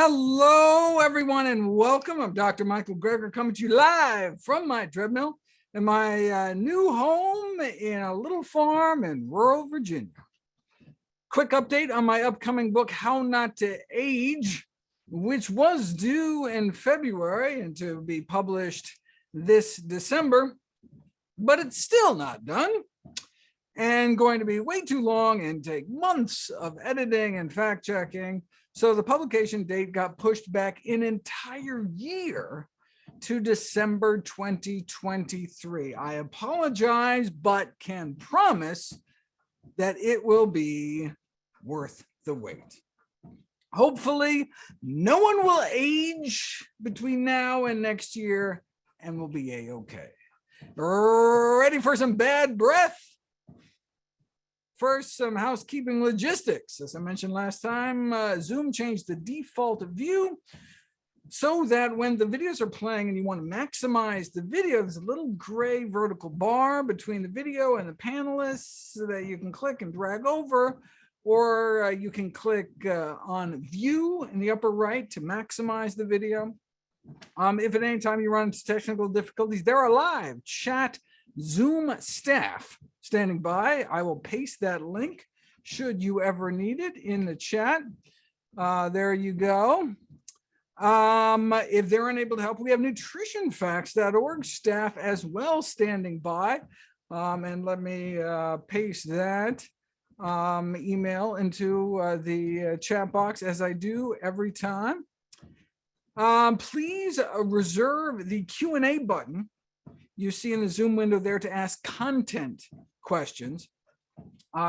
Hello, everyone, and welcome. I'm Dr. Michael Greger coming to you live from my treadmill in my new home in a little farm in rural Virginia. Quick update on my upcoming book, How Not to Age, which was due in February and to be published this December, but it's still not done and going to be way too long and take months of editing and fact checking. So the publication date got pushed back an entire year to December 2023. I apologize, but can promise that it will be worth the wait. Hopefully, no one will age between now and next year, and we'll be a-okay. Ready for some bad breath? First, some housekeeping logistics. As I mentioned last time, Zoom changed the default view so that when the videos are playing and you want to maximize the video, there's a little gray vertical bar between the video and the panelists that you can click and drag over, or you can click on view in the upper right to maximize the video. If at any time you run into technical difficulties, there are live chat Zoom staff standing by. I will paste that link should you ever need it in the chat. There you go. If they're unable to help, we have NutritionFacts.org staff as well standing by. And let me paste that email into the chat box as I do every time. Please reserve the Q&A button you see in the Zoom window there to ask content questions.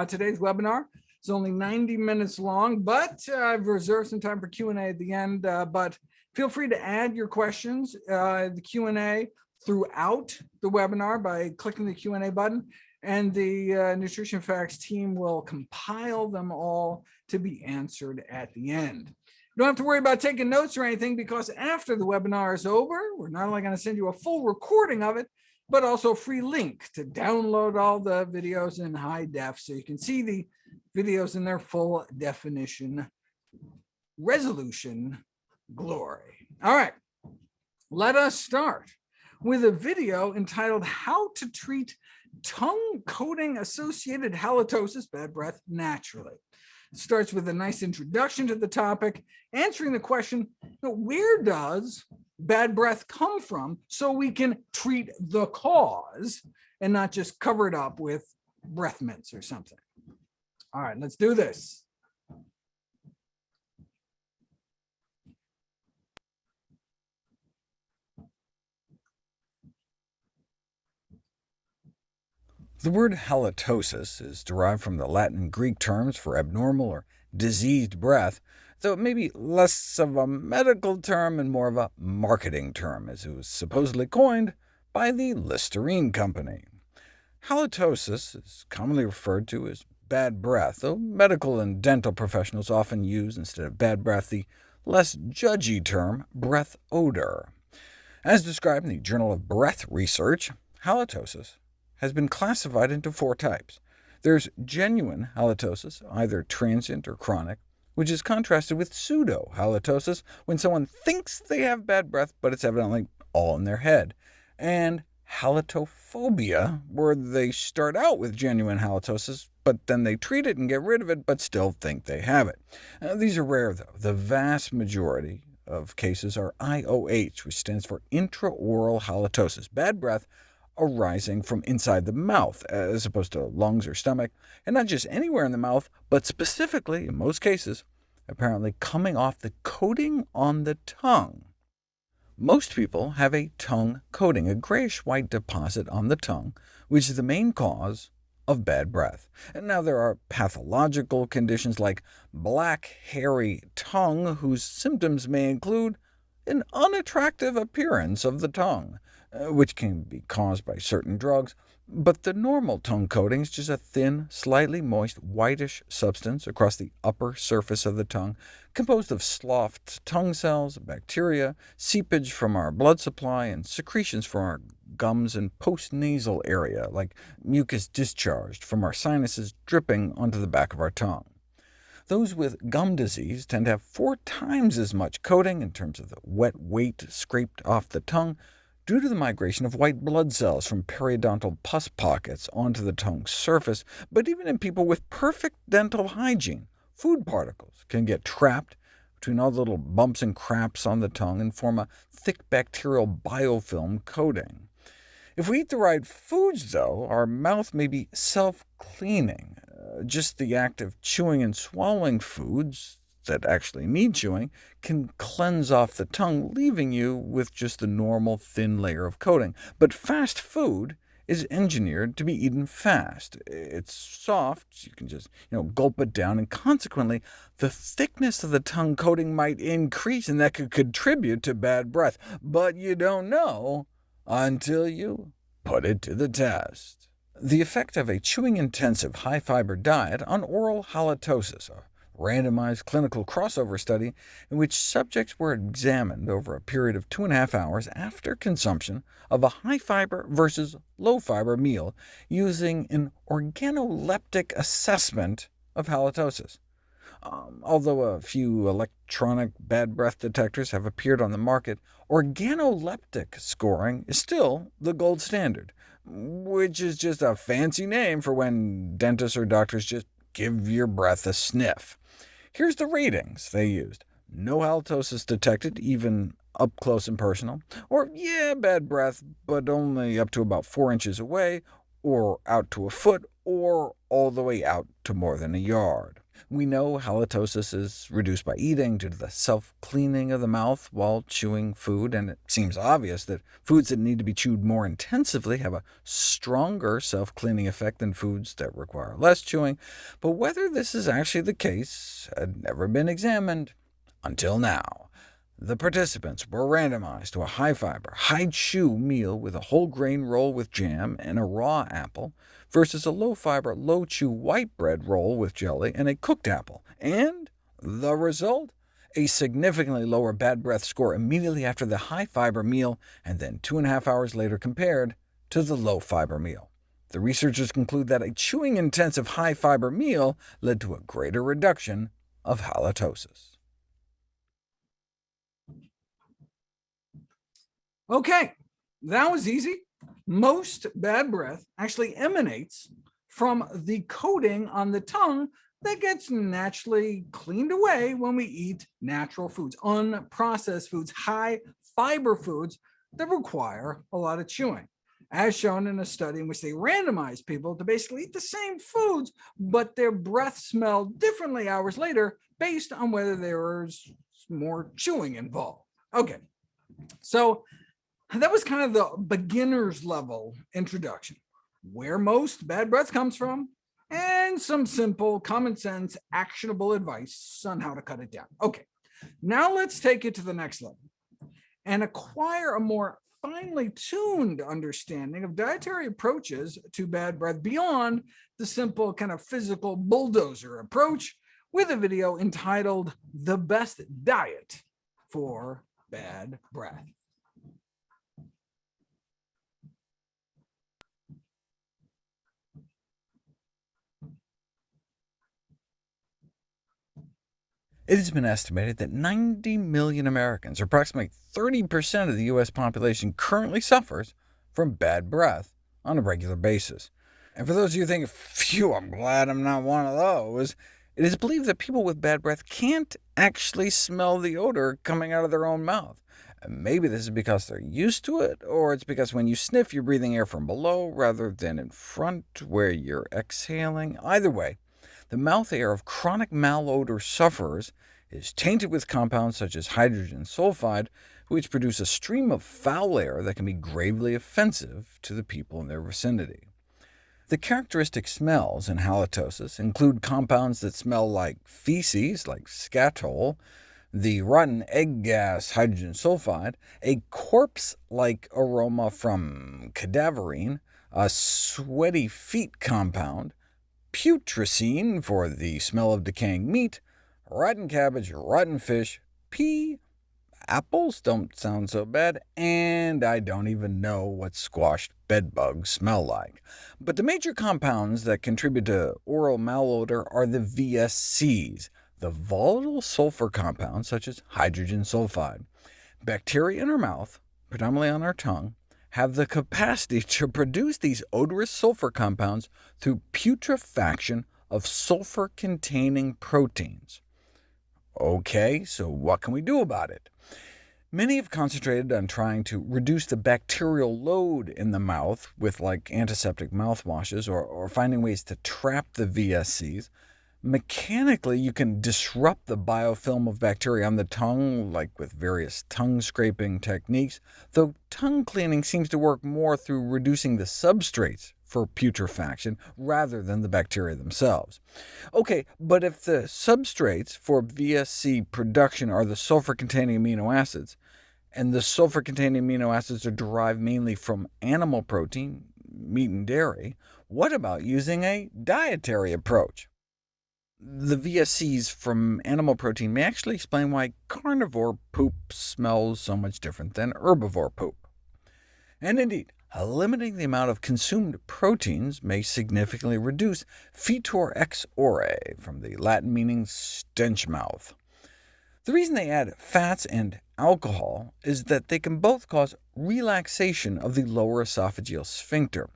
Today's webinar is only 90 minutes long, but I've reserved some time for Q&A at the end. But feel free to add your questions, the Q&A throughout the webinar by clicking the Q&A button, and the Nutrition Facts team will compile them all to be answered at the end. You don't have to worry about taking notes or anything, because after the webinar is over, we're not only going to send you a full recording of it, but also a free link to download all the videos in high def so you can see the videos in their full definition, resolution, glory. All right, let us start with a video entitled How to Treat Tongue Coating Associated Halitosis, Bad Breath, Naturally. It starts with a nice introduction to the topic, answering the question, where does bad breath come from, so we can treat the cause and not just cover it up with breath mints or something. All right, let's do this. The word halitosis is derived from the Latin and Greek terms for abnormal or diseased breath, though it may be less of a medical term and more of a marketing term, as it was supposedly coined by the Listerine Company. Halitosis is commonly referred to as bad breath, though medical and dental professionals often use, instead of bad breath, the less judgy term breath odor. As described in the Journal of Breath Research, halitosis has been classified into 4 types. There's genuine halitosis, either transient or chronic, which is contrasted with pseudo-halitosis, when someone thinks they have bad breath, but it's evidently all in their head, and halitophobia, where they start out with genuine halitosis, but then they treat it and get rid of it, but still think they have it. These are rare, though. The vast majority of cases are IOH, which stands for intraoral halitosis, bad breath arising from inside the mouth, as opposed to lungs or stomach, and not just anywhere in the mouth, but specifically, in most cases, apparently coming off the coating on the tongue. Most people have a tongue coating, a grayish-white deposit on the tongue, which is the main cause of bad breath. And now there are pathological conditions like black, hairy tongue, whose symptoms may include an unattractive appearance of the tongue, which can be caused by certain drugs, but the normal tongue coating is just a thin, slightly moist, whitish substance across the upper surface of the tongue, composed of sloughed tongue cells, bacteria, seepage from our blood supply, and secretions from our gums and postnasal area, like mucus discharged from our sinuses dripping onto the back of our tongue. Those with gum disease tend to have 4 times as much coating in terms of the wet weight scraped off the tongue, due to the migration of white blood cells from periodontal pus pockets onto the tongue's surface. But even in people with perfect dental hygiene, food particles can get trapped between all the little bumps and craps on the tongue and form a thick bacterial biofilm coating. If we eat the right foods, though, our mouth may be self-cleaning. Just the act of chewing and swallowing foods that actually need chewing can cleanse off the tongue, leaving you with just the normal thin layer of coating. But fast food is engineered to be eaten fast. It's soft, you can just gulp it down, and consequently, the thickness of the tongue coating might increase, and that could contribute to bad breath. But you don't know until you put it to the test. The effect of a chewing-intensive, high-fiber diet on oral halitosis, a randomized clinical crossover study in which subjects were examined over a period of 2.5 hours after consumption of a high-fiber versus low-fiber meal, using an organoleptic assessment of halitosis. Although a few electronic bad breath detectors have appeared on the market, organoleptic scoring is still the gold standard, which is just a fancy name for when dentists or doctors just give your breath a sniff. Here's the ratings they used: no halitosis detected, even up close and personal, or yeah, bad breath, but only up to about 4 inches away, or out to a foot, or all the way out to more than a yard. We know halitosis is reduced by eating due to the self-cleaning of the mouth while chewing food, and it seems obvious that foods that need to be chewed more intensively have a stronger self-cleaning effect than foods that require less chewing. But whether this is actually the case had never been examined until now. The participants were randomized to a high-fiber, high-chew meal with a whole-grain roll with jam and a raw apple, versus a low-fiber, low-chew white bread roll with jelly and a cooked apple. And the result? A significantly lower bad breath score immediately after the high-fiber meal, and then 2.5 hours later compared to the low-fiber meal. The researchers conclude that a chewing-intensive high-fiber meal led to a greater reduction of halitosis. Okay, that was easy. Most bad breath actually emanates from the coating on the tongue that gets naturally cleaned away when we eat natural foods, unprocessed foods, high-fiber foods that require a lot of chewing, as shown in a study in which they randomized people to basically eat the same foods, but their breath smelled differently hours later based on whether there was more chewing involved. Okay, so that was kind of the beginner's level introduction, where most bad breath comes from, and some simple, common sense, actionable advice on how to cut it down. Okay, now let's take it to the next level and acquire a more finely tuned understanding of dietary approaches to bad breath beyond the simple kind of physical bulldozer approach, with a video entitled "The Best Diet for Bad Breath." It has been estimated that 90 million Americans, or approximately 30% of the U.S. population, currently suffers from bad breath on a regular basis. And for those of you thinking, phew, I'm glad I'm not one of those, it is believed that people with bad breath can't actually smell the odor coming out of their own mouth. Maybe this is because they're used to it, or it's because when you sniff, you're breathing air from below rather than in front, where you're exhaling. Either way, the mouth air of chronic malodor sufferers is tainted with compounds such as hydrogen sulfide, which produce a stream of foul air that can be gravely offensive to the people in their vicinity. The characteristic smells in halitosis include compounds that smell like feces, like scatol, the rotten egg gas hydrogen sulfide, a corpse-like aroma from cadaverine, a sweaty feet compound, putrescine for the smell of decaying meat, rotten cabbage, rotten fish, pea, apples don't sound so bad, and I don't even know what squashed bedbugs smell like. But the major compounds that contribute to oral malodor are the VSCs, The volatile sulfur compounds, such as hydrogen sulfide, bacteria in our mouth, predominantly on our tongue, have the capacity to produce these odorous sulfur compounds through putrefaction of sulfur-containing proteins. OK, so what can we do about it? Many have concentrated on trying to reduce the bacterial load in the mouth with antiseptic mouthwashes, or finding ways to trap the VSCs. Mechanically, you can disrupt the biofilm of bacteria on the tongue, with various tongue scraping techniques, though tongue cleaning seems to work more through reducing the substrates for putrefaction rather than the bacteria themselves. OK, but if the substrates for VSC production are the sulfur-containing amino acids, and the sulfur-containing amino acids are derived mainly from animal protein, meat and dairy, what about using a dietary approach? The VSCs from animal protein may actually explain why carnivore poop smells so much different than herbivore poop. And indeed, limiting the amount of consumed proteins may significantly reduce fetor ex ore, from the Latin meaning stench mouth. The reason they add fats and alcohol is that they can both cause relaxation of the lower esophageal sphincter.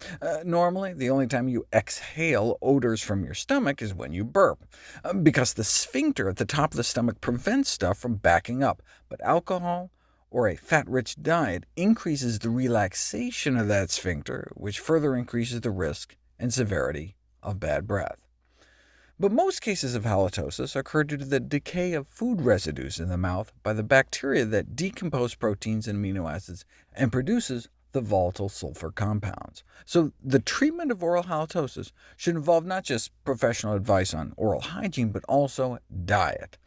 Normally, the only time you exhale odors from your stomach is when you burp, because the sphincter at the top of the stomach prevents stuff from backing up, but alcohol or a fat-rich diet increases the relaxation of that sphincter, which further increases the risk and severity of bad breath. But most cases of halitosis occur due to the decay of food residues in the mouth by the bacteria that decompose proteins and amino acids and produces the volatile sulfur compounds. So the treatment of oral halitosis should involve not just professional advice on oral hygiene, but also diet.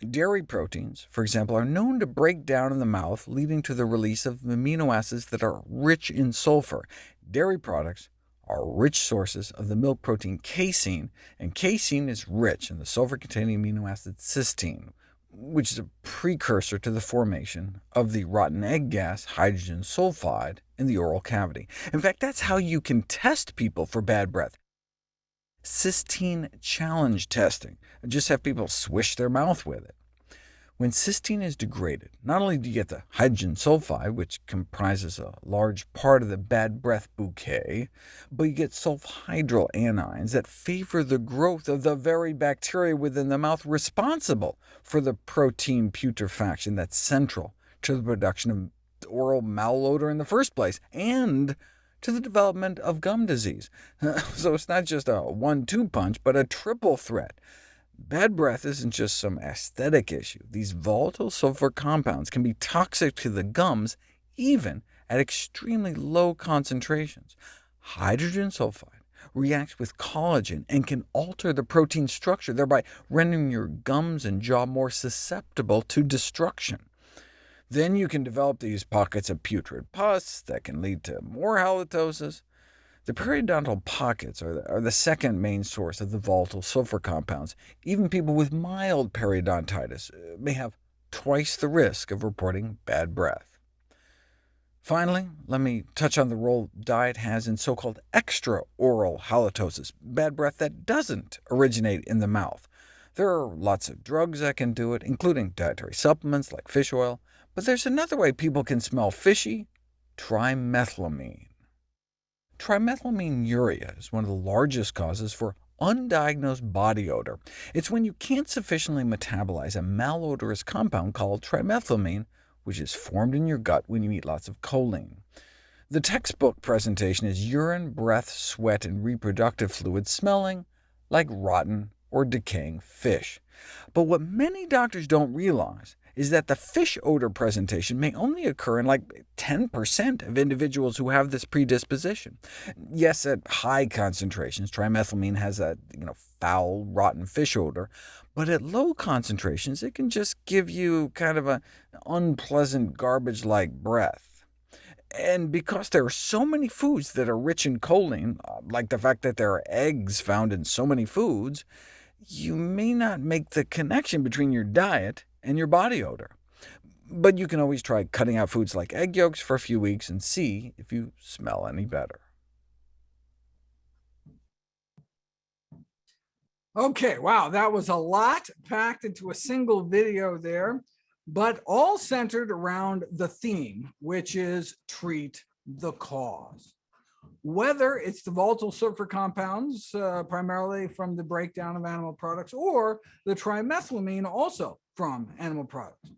Dairy proteins, for example, are known to break down in the mouth, leading to the release of amino acids that are rich in sulfur. Dairy products are rich sources of the milk protein casein, and casein is rich in the sulfur-containing amino acid cysteine, which is a precursor to the formation of the rotten egg gas hydrogen sulfide in the oral cavity. In fact, that's how you can test people for bad breath. Cysteine challenge testing. Just have people swish their mouth with it. When cysteine is degraded, not only do you get the hydrogen sulfide, which comprises a large part of the bad breath bouquet, but you get sulfhydryl anions that favor the growth of the very bacteria within the mouth responsible for the protein putrefaction that's central to the production of oral malodor in the first place, and to the development of gum disease. So it's not just a 1-2 punch, but a triple threat. Bad breath isn't just some aesthetic issue. These volatile sulfur compounds can be toxic to the gums, even at extremely low concentrations. Hydrogen sulfide reacts with collagen and can alter the protein structure, thereby rendering your gums and jaw more susceptible to destruction. Then you can develop these pockets of putrid pus that can lead to more halitosis. The periodontal pockets are the second main source of the volatile sulfur compounds. Even people with mild periodontitis may have twice the risk of reporting bad breath. Finally, let me touch on the role diet has in so-called extra-oral halitosis, bad breath that doesn't originate in the mouth. There are lots of drugs that can do it, including dietary supplements like fish oil, but there's another way people can smell fishy: trimethylamine. Trimethylamine-urea is one of the largest causes for undiagnosed body odor. It's when you can't sufficiently metabolize a malodorous compound called trimethylamine, which is formed in your gut when you eat lots of choline. The textbook presentation is urine, breath, sweat, and reproductive fluid smelling like rotten or decaying fish. But what many doctors don't realize is that the fish odor presentation may only occur in 10% of individuals who have this predisposition. Yes, at high concentrations, trimethylamine has that foul, rotten fish odor, but at low concentrations it can just give you kind of an unpleasant garbage-like breath. And because there are so many foods that are rich in choline, like the fact that there are eggs found in so many foods, you may not make the connection between your diet and your body odor. But you can always try cutting out foods like egg yolks for a few weeks and see if you smell any better. Okay, wow, that was a lot packed into a single video there, but all centered around the theme, which is treat the cause. Whether it's the volatile sulfur compounds, primarily from the breakdown of animal products, or the trimethylamine, also from animal products.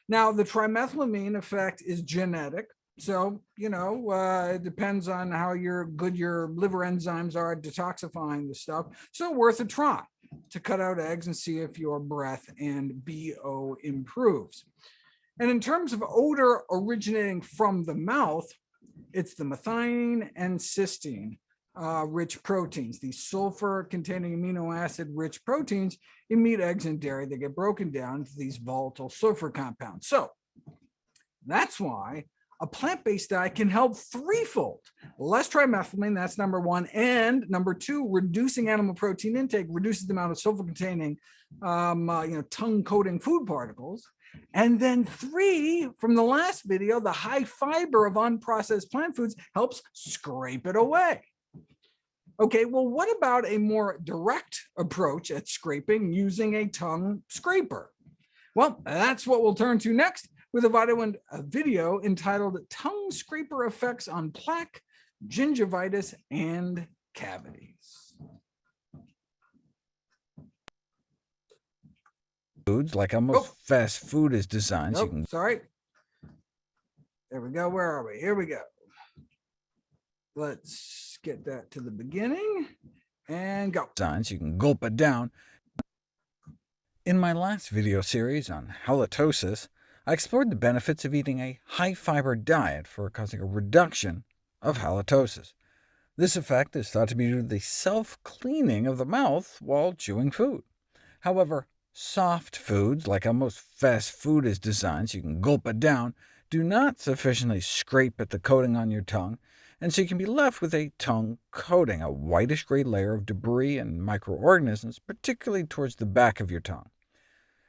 Now, the trimethylamine effect is genetic. So, it depends on how good your liver enzymes are detoxifying the stuff. So, worth a try to cut out eggs and see if your breath and BO improves. And in terms of odor originating from the mouth, it's the methionine and cysteine rich proteins, these sulfur containing amino acid rich proteins in meat, eggs, and dairy. They get broken down into these volatile sulfur compounds. So that's why a plant-based diet can help threefold. Less trimethylamine, that's number one. And number two, reducing animal protein intake reduces the amount of sulfur containing tongue coating food particles. And then three, from the last video, the high fiber of unprocessed plant foods helps scrape it away. Okay, well, what about a more direct approach at scraping using a tongue scraper? Well, that's what we'll turn to next with a video entitled Tongue Scraper Effects on Plaque, Gingivitis, and Cavities. Foods, like almost fast food is designed so you can... Sorry. There we go. Where are we? Here we go. Let's get that to the beginning and go. So you can gulp it down. In my last video series on halitosis, I explored the benefits of eating a high-fiber diet for causing a reduction of halitosis. This effect is thought to be due to the self-cleaning of the mouth while chewing food. However, soft foods, like how most fast food is designed so you can gulp it down, do not sufficiently scrape at the coating on your tongue, and so you can be left with a tongue coating, a whitish-gray layer of debris and microorganisms, particularly towards the back of your tongue.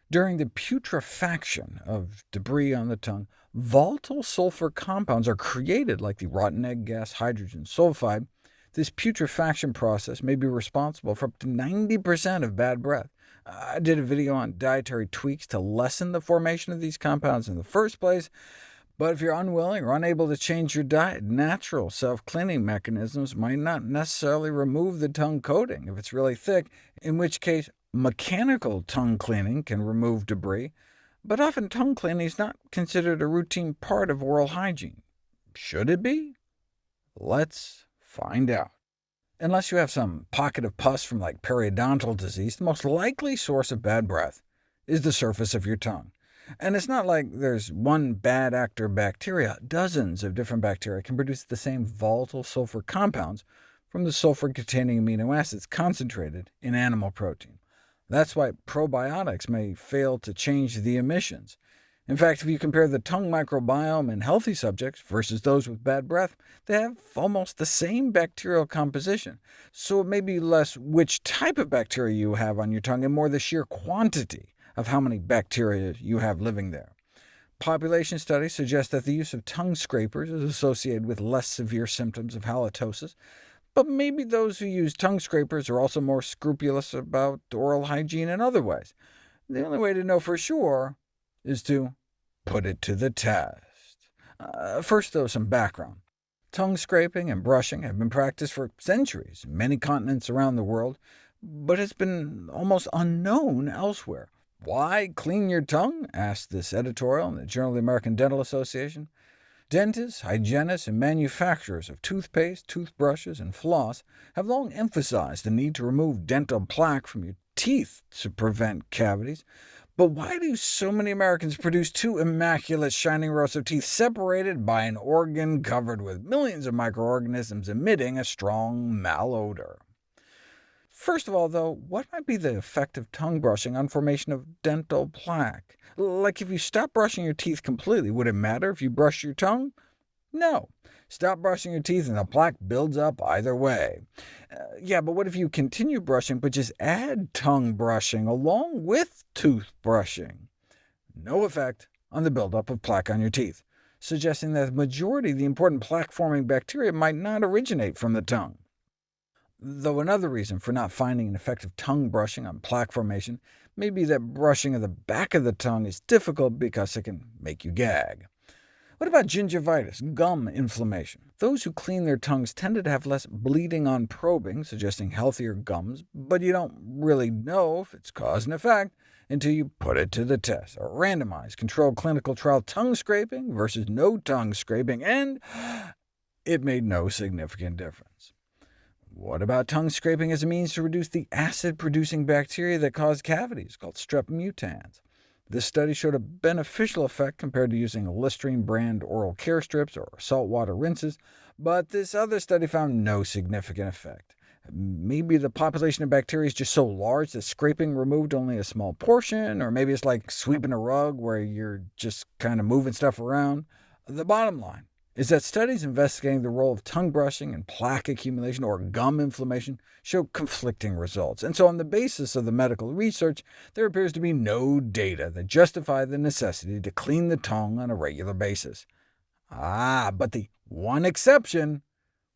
During the putrefaction of debris on the tongue, volatile sulfur compounds are created, like the rotten egg gas hydrogen sulfide. This putrefaction process may be responsible for up to 90% of bad breath. I did a video on dietary tweaks to lessen the formation of these compounds in the first place, but if you're unwilling or unable to change your diet, natural self-cleaning mechanisms might not necessarily remove the tongue coating if it's really thick, in which case mechanical tongue cleaning can remove debris, but often tongue cleaning is not considered a routine part of oral hygiene. Should it be? Let's find out. Unless you have some pocket of pus from like periodontal disease, the most likely source of bad breath is the surface of your tongue. And it's not like there's one bad actor bacteria. Dozens of different bacteria can produce the same volatile sulfur compounds from the sulfur-containing amino acids concentrated in animal protein. That's why probiotics may fail to change the emissions. In fact, if you compare the tongue microbiome in healthy subjects versus those with bad breath, they have almost the same bacterial composition. So it may be less which type of bacteria you have on your tongue, and more the sheer quantity of how many bacteria you have living there. Population studies suggest that the use of tongue scrapers is associated with less severe symptoms of halitosis, but maybe those who use tongue scrapers are also more scrupulous about oral hygiene in other ways. The only way to know for sure is to put it to the test. First, though, some background. Tongue scraping and brushing have been practiced for centuries in many continents around the world, but has been almost unknown elsewhere. Why clean your tongue? Asked this editorial in the Journal of the American Dental Association. Dentists, hygienists, and manufacturers of toothpaste, toothbrushes, and floss have long emphasized the need to remove dental plaque from your teeth to prevent cavities. But why do so many Americans produce two immaculate shining rows of teeth separated by an organ covered with millions of microorganisms emitting a strong malodor? First of all, though, what might be the effect of tongue brushing on formation of dental plaque? Like if you stop brushing your teeth completely, would it matter if you brush your tongue? No. Stop brushing your teeth and the plaque builds up either way. Yeah, but what if you continue brushing, but just add tongue brushing along with tooth brushing? No effect on the buildup of plaque on your teeth, suggesting that the majority of the important plaque-forming bacteria might not originate from the tongue. though another reason for not finding an effective tongue brushing on plaque formation may be that brushing of the back of the tongue is difficult because it can make you gag. What about gingivitis, gum inflammation? Those who clean their tongues tended to have less bleeding on probing, suggesting healthier gums, but you don't really know if it's cause and effect until you put it to the test. A randomized, controlled clinical trial tongue scraping versus no tongue scraping, and it made no significant difference. What about tongue scraping as a means to reduce the acid-producing bacteria that cause cavities, called strep mutans? This study showed a beneficial effect compared to using Listerine brand oral care strips or saltwater rinses, but this other study found no significant effect. Maybe the population of bacteria is just so large that scraping removed only a small portion, or maybe it's like sweeping a rug where you're just kind of moving stuff around. The bottom line is that studies investigating the role of tongue brushing in plaque accumulation or gum inflammation show conflicting results, and so on the basis of the medical research, there appears to be no data that justify the necessity to clean the tongue on a regular basis. But the one exception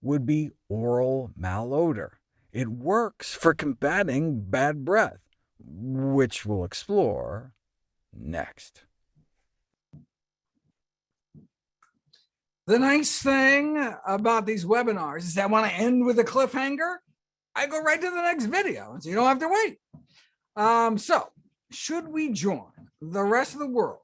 would be oral malodor. It works for combating bad breath, which we'll explore next. The nice thing about these webinars is that when I end with a cliffhanger, I go right to the next video, so you don't have to wait. So, should we join the rest of the world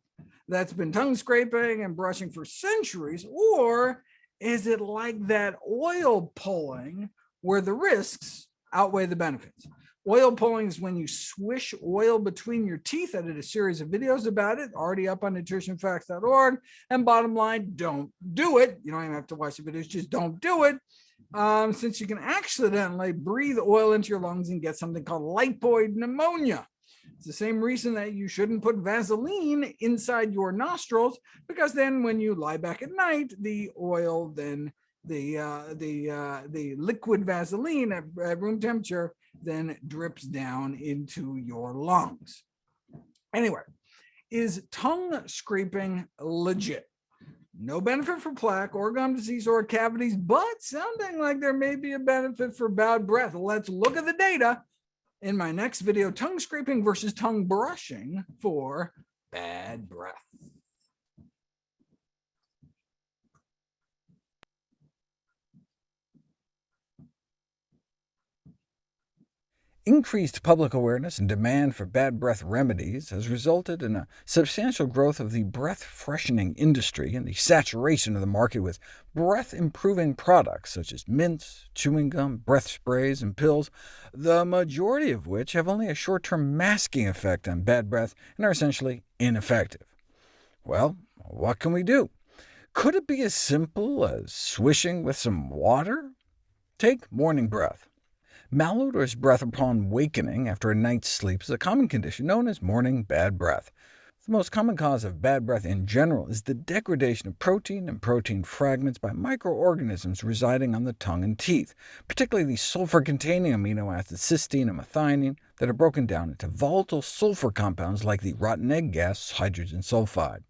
that's been tongue scraping and brushing for centuries, or is it like that oil pulling where the risks outweigh the benefits? Oil pulling is when you swish oil between your teeth. I did a series of videos about it, already up on NutritionFacts.org. And bottom line, don't do it. You don't even have to watch the videos, just don't do it. Since you can accidentally breathe oil into your lungs and get something called lipoid pneumonia. It's the same reason that you shouldn't put Vaseline inside your nostrils, because then when you lie back at night, the oil, then the liquid Vaseline at room temperature then drips down into your lungs. Anyway, is tongue scraping legit? No benefit for plaque or gum disease or cavities, but sounding like there may be a benefit for bad breath. Let's look at the data in my next video, tongue scraping versus tongue brushing for bad breath. Increased public awareness and demand for bad breath remedies has resulted in a substantial growth of the breath-freshening industry and the saturation of the market with breath-improving products such as mints, chewing gum, breath sprays, and pills, the majority of which have only a short-term masking effect on bad breath and are essentially ineffective. Well, what can we do? Could it be as simple as swishing with some water? Take morning breath. Malodorous breath upon wakening after a night's sleep is a common condition known as morning bad breath. The most common cause of bad breath in general is the degradation of protein and protein fragments by microorganisms residing on the tongue and teeth, particularly the sulfur-containing amino acids cysteine and methionine that are broken down into volatile sulfur compounds like the rotten egg gas hydrogen sulfide.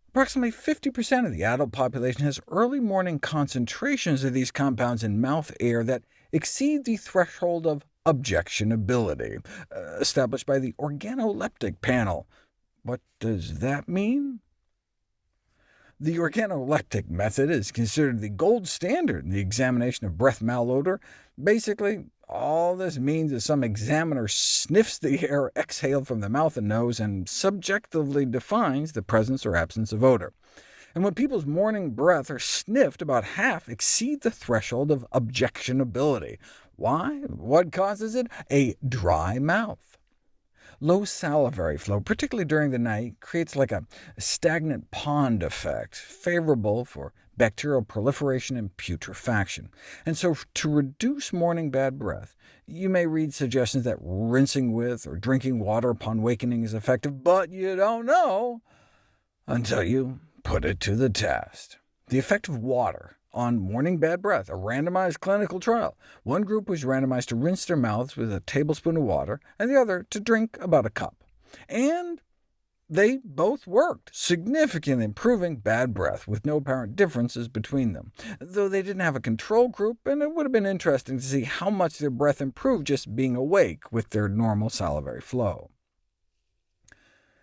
Approximately 50% of the adult population has early morning concentrations of these compounds in mouth air that exceed the threshold of objectionability, established by the organoleptic panel. What does that mean? The organoleptic method is considered the gold standard in the examination of breath malodor. Basically, all this means is some examiner sniffs the air exhaled from the mouth and nose and subjectively defines the presence or absence of odor. And when people's morning breath are sniffed, about half exceed the threshold of objectionability. Why? What causes it? A dry mouth. Low salivary flow, particularly during the night, creates like a stagnant pond effect, favorable for bacterial proliferation and putrefaction. And so to reduce morning bad breath, you may read suggestions that rinsing with or drinking water upon wakening is effective, but you don't know until you put it to the test. The effect of water on morning bad breath, a randomized clinical trial. One group was randomized to rinse their mouths with a tablespoon of water, and the other to drink about a cup. And They both worked, significantly improving bad breath, with no apparent differences between them, though they didn't have a control group, and it would have been interesting to see how much their breath improved just being awake with their normal salivary flow.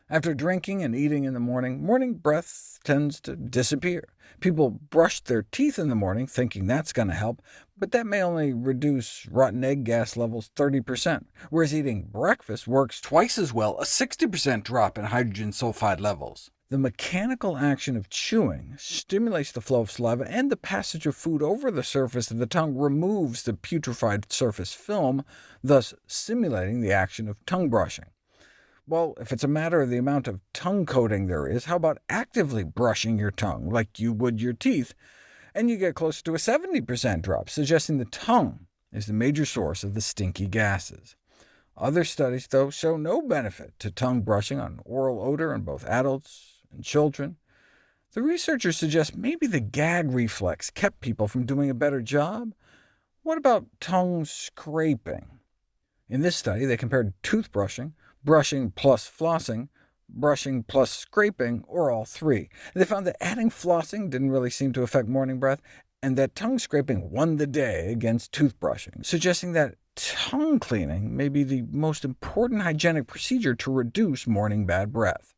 After drinking and eating in the morning, morning breath tends to disappear. People brush their teeth in the morning, thinking that's going to help, but that may only reduce rotten egg gas levels 30%, whereas eating breakfast works twice as well, a 60% drop in hydrogen sulfide levels. The mechanical action of chewing stimulates the flow of saliva, and the passage of food over the surface of the tongue removes the putrefied surface film, thus simulating the action of tongue brushing. Well, if it's a matter of the amount of tongue coating there is, how about actively brushing your tongue like you would your teeth? And you get close to a 70% drop, suggesting the tongue is the major source of the stinky gases. Other studies, though, show no benefit to tongue brushing on oral odor in both adults and children. The researchers suggest maybe the gag reflex kept people from doing a better job. What about tongue scraping? In this study, they compared toothbrushing, brushing plus flossing, brushing plus scraping, or all three. They found that adding flossing didn't really seem to affect morning breath, and that tongue scraping won the day against toothbrushing, suggesting that tongue cleaning may be the most important hygienic procedure to reduce morning bad breath.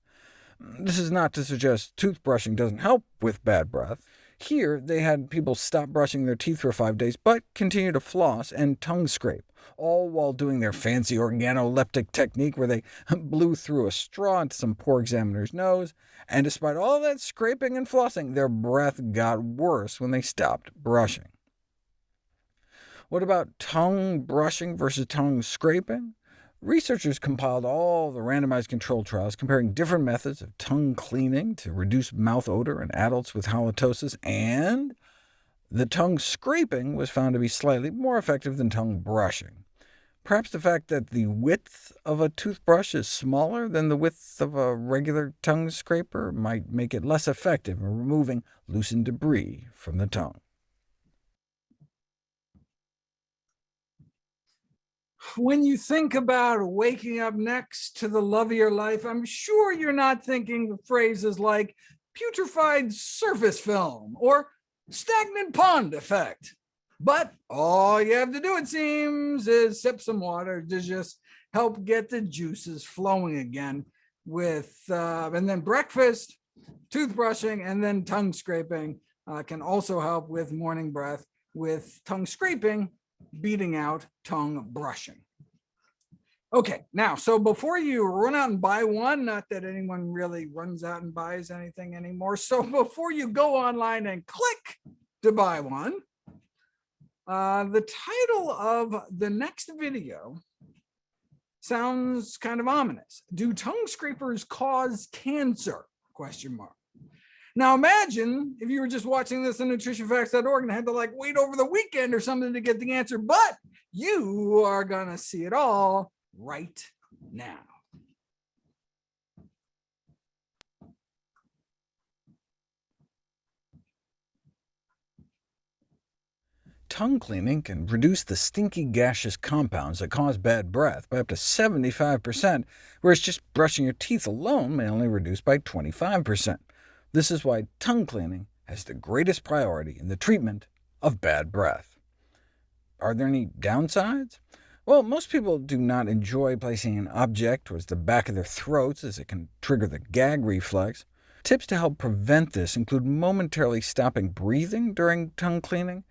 This is not to suggest toothbrushing doesn't help with bad breath. Here, they had people stop brushing their teeth for 5 days, but continue to floss and tongue scrape, all while doing their fancy organoleptic technique where they blew through a straw into some poor examiner's nose, and despite all that scraping and flossing, their breath got worse when they stopped brushing. What about tongue brushing versus tongue scraping? Researchers compiled all the randomized control trials comparing different methods of tongue cleaning to reduce mouth odor in adults with halitosis, and the tongue scraping was found to be slightly more effective than tongue brushing. Perhaps the fact that the width of a toothbrush is smaller than the width of a regular tongue scraper might make it less effective in removing loosened debris from the tongue. When you think about waking up next to the love of your life, I'm sure you're not thinking of phrases like putrefied surface film or stagnant pond effect. But all you have to do, it seems, is sip some water to just help get the juices flowing again. And then breakfast, toothbrushing, and then tongue scraping can also help with morning breath, with tongue scraping beating out tongue brushing. Okay, now, so before you run out and buy one, not that anyone really runs out and buys anything anymore, so before you go online and click to buy one, the title of the next video sounds kind of ominous. Do tongue scrapers cause cancer? Question mark. Now imagine if you were just watching this on NutritionFacts.org and had to wait over the weekend or something to get the answer, but you are going to see it all right now. Tongue cleaning can reduce the stinky gaseous compounds that cause bad breath by up to 75%, whereas just brushing your teeth alone may only reduce by 25%. This is why tongue cleaning has the greatest priority in the treatment of bad breath. Are there any downsides? Well, most people do not enjoy placing an object towards the back of their throats, as it can trigger the gag reflex. Tips to help prevent this include momentarily stopping breathing during tongue cleaning.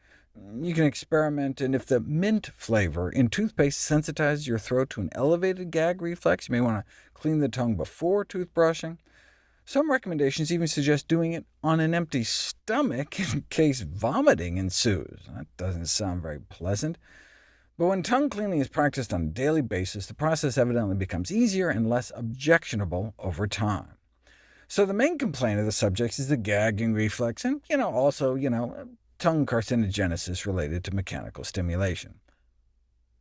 You can experiment, and if the mint flavor in toothpaste sensitizes your throat to an elevated gag reflex, you may want to clean the tongue before toothbrushing. Some recommendations even suggest doing it on an empty stomach in case vomiting ensues. That doesn't sound very pleasant. But when tongue cleaning is practiced on a daily basis, the process evidently becomes easier and less objectionable over time. So the main complaint of the subjects is the gagging reflex, and also tongue carcinogenesis related to mechanical stimulation.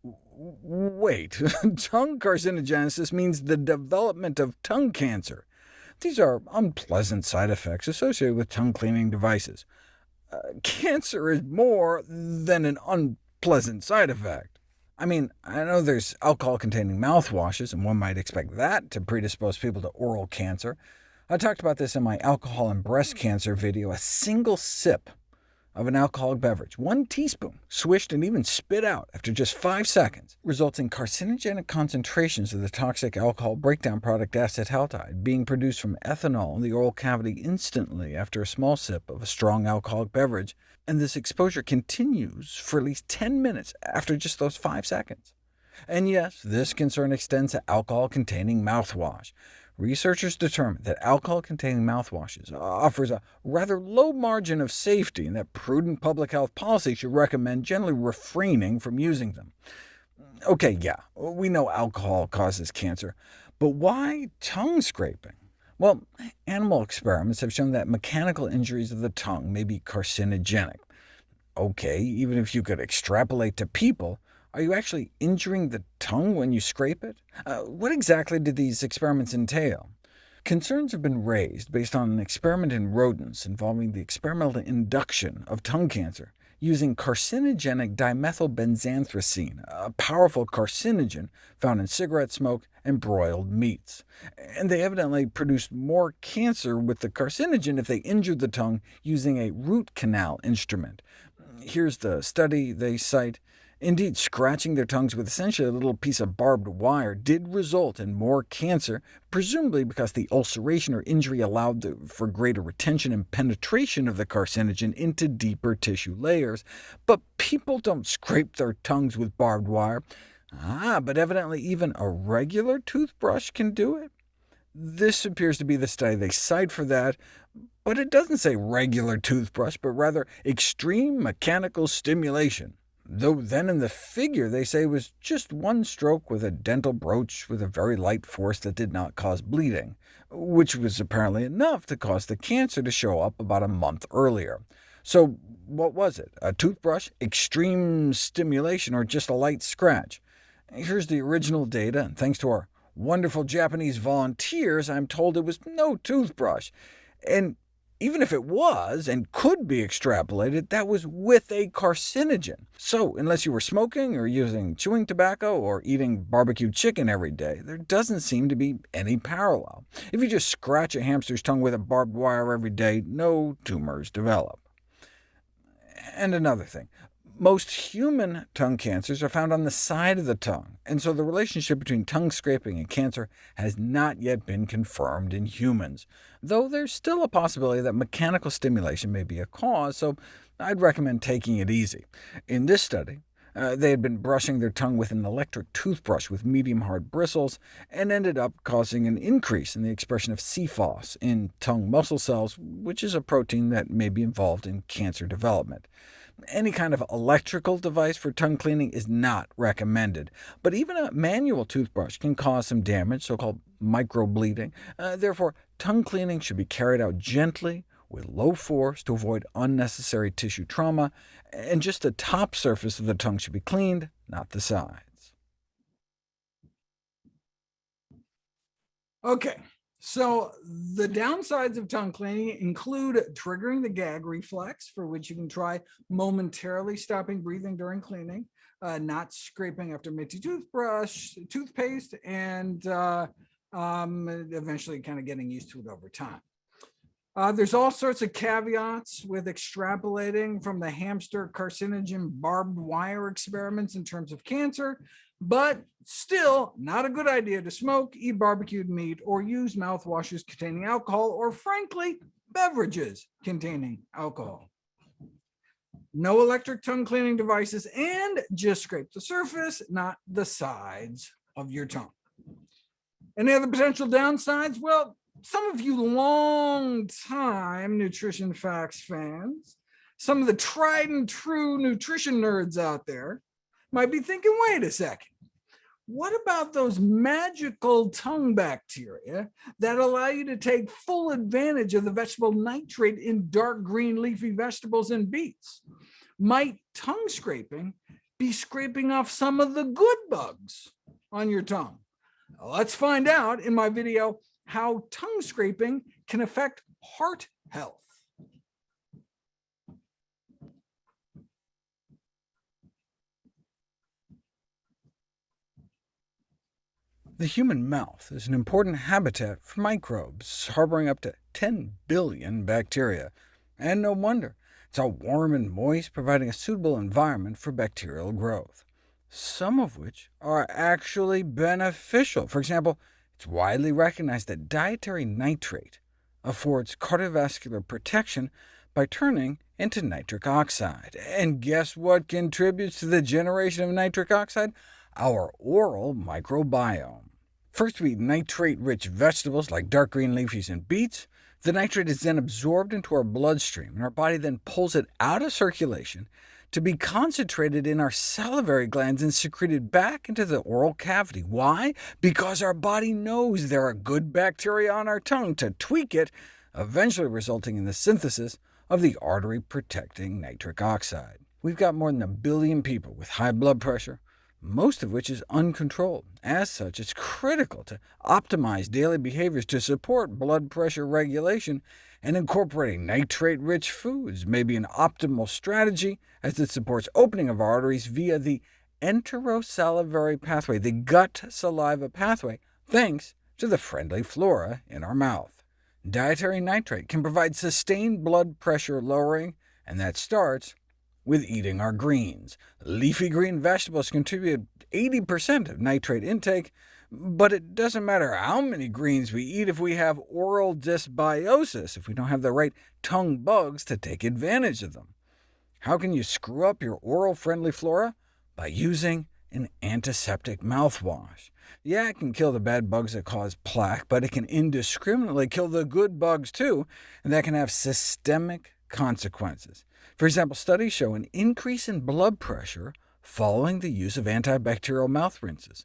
Wait, tongue carcinogenesis means the development of tongue cancer. These are unpleasant side effects associated with tongue cleaning devices. Cancer is more than an unpleasant side effect. I mean, I know there's alcohol-containing mouthwashes, and one might expect that to predispose people to oral cancer. I talked about this in my alcohol and breast cancer video. A single sip of an alcoholic beverage, 1 teaspoon, swished and even spit out after just 5 seconds, results in carcinogenic concentrations of the toxic alcohol breakdown product acetaldehyde being produced from ethanol in the oral cavity instantly after a small sip of a strong alcoholic beverage, and this exposure continues for at least 10 minutes after just those 5 seconds. And yes, this concern extends to alcohol-containing mouthwash. Researchers determined that alcohol-containing mouthwashes offers a rather low margin of safety, and that prudent public health policy should recommend generally refraining from using them. OK, yeah, we know alcohol causes cancer, but why tongue scraping? Well, animal experiments have shown that mechanical injuries of the tongue may be carcinogenic. OK, even if you could extrapolate to people, are you actually injuring the tongue when you scrape it? What exactly did these experiments entail? Concerns have been raised based on an experiment in rodents involving the experimental induction of tongue cancer, using carcinogenic dimethylbenzanthracene, a powerful carcinogen found in cigarette smoke and broiled meats. And they evidently produced more cancer with the carcinogen if they injured the tongue using a root canal instrument. Here's the study they cite. Indeed, scratching their tongues with essentially a little piece of barbed wire did result in more cancer, presumably because the ulceration or injury allowed for greater retention and penetration of the carcinogen into deeper tissue layers. But people don't scrape their tongues with barbed wire. But evidently even a regular toothbrush can do it? This appears to be the study they cite for that, but it doesn't say regular toothbrush, but rather extreme mechanical stimulation, though then in the figure they say was just 1 stroke with a dental broach with a very light force that did not cause bleeding, which was apparently enough to cause the cancer to show up about a month earlier. So what was it? A toothbrush, extreme stimulation, or just a light scratch? Here's the original data, and thanks to our wonderful Japanese volunteers, I'm told it was no toothbrush. And even if it was, and could be extrapolated, that was with a carcinogen. So unless you were smoking, or using chewing tobacco, or eating barbecued chicken every day, there doesn't seem to be any parallel. If you just scratch a hamster's tongue with a barbed wire every day, no tumors develop. And another thing, most human tongue cancers are found on the side of the tongue, and so the relationship between tongue scraping and cancer has not yet been confirmed in humans, though there's still a possibility that mechanical stimulation may be a cause, so I'd recommend taking it easy. In this study, they had been brushing their tongue with an electric toothbrush with medium-hard bristles, and ended up causing an increase in the expression of CFOS in tongue muscle cells, which is a protein that may be involved in cancer development. Any kind of electrical device for tongue cleaning is not recommended, but even a manual toothbrush can cause some damage, so-called microbleeding. Therefore, tongue cleaning should be carried out gently, with low force to avoid unnecessary tissue trauma, and just the top surface of the tongue should be cleaned, not the sides. OK, so the downsides of tongue cleaning include triggering the gag reflex, for which you can try momentarily stopping breathing during cleaning, not scraping after minty toothpaste, and eventually kind of getting used to it over time. There's all sorts of caveats with extrapolating from the hamster carcinogen barbed wire experiments in terms of cancer, but still not a good idea to smoke, eat barbecued meat, or use mouthwashes containing alcohol, or frankly, beverages containing alcohol. No electric tongue cleaning devices, and just scrape the surface, not the sides of your tongue. Any other potential downsides? Well, some of you long-time Nutrition Facts fans, some of the tried and true nutrition nerds out there, might be thinking, wait a second, what about those magical tongue bacteria that allow you to take full advantage of the vegetable nitrate in dark green leafy vegetables and beets? Might tongue scraping be scraping off some of the good bugs on your tongue? Let's find out in my video how tongue scraping can affect heart health. The human mouth is an important habitat for microbes, harboring up to 10 billion bacteria. And no wonder. It's all warm and moist, providing a suitable environment for bacterial growth, some of which are actually beneficial. For example, it's widely recognized that dietary nitrate affords cardiovascular protection by turning into nitric oxide. And guess what contributes to the generation of nitric oxide? Our oral microbiome. First, we eat nitrate-rich vegetables like dark green leafies and beets. The nitrate is then absorbed into our bloodstream, and our body then pulls it out of circulation to be concentrated in our salivary glands and secreted back into the oral cavity. Why? Because our body knows there are good bacteria on our tongue to tweak it, eventually resulting in the synthesis of the artery-protecting nitric oxide. We've got more than 1 billion people with high blood pressure, most of which is uncontrolled. As such, it's critical to optimize daily behaviors to support blood pressure regulation, and incorporating nitrate-rich foods may be an optimal strategy, as it supports opening of arteries via the enterosalivary pathway, the gut-saliva pathway, thanks to the friendly flora in our mouth. Dietary nitrate can provide sustained blood pressure lowering, and that starts with eating our greens. Leafy green vegetables contribute 80% of nitrate intake, but it doesn't matter how many greens we eat if we have oral dysbiosis, if we don't have the right tongue bugs to take advantage of them. How can you screw up your oral-friendly flora? By using an antiseptic mouthwash. Yeah, it can kill the bad bugs that cause plaque, but it can indiscriminately kill the good bugs too, and that can have systemic consequences. For example, studies show an increase in blood pressure following the use of antibacterial mouth rinses,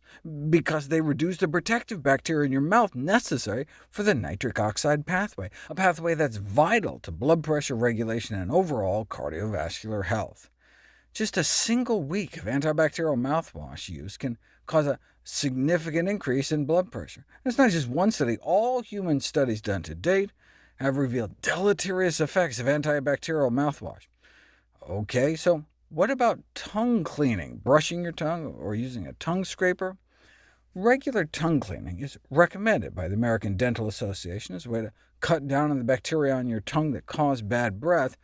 because they reduce the protective bacteria in your mouth necessary for the nitric oxide pathway, a pathway that's vital to blood pressure regulation and overall cardiovascular health. Just a single week of antibacterial mouthwash use can cause a significant increase in blood pressure. And it's not just one study. All human studies done to date have revealed deleterious effects of antibacterial mouthwash. OK, so what about tongue cleaning, brushing your tongue, or using a tongue scraper? Regular tongue cleaning is recommended by the American Dental Association as a way to cut down on the bacteria on your tongue that cause bad breath,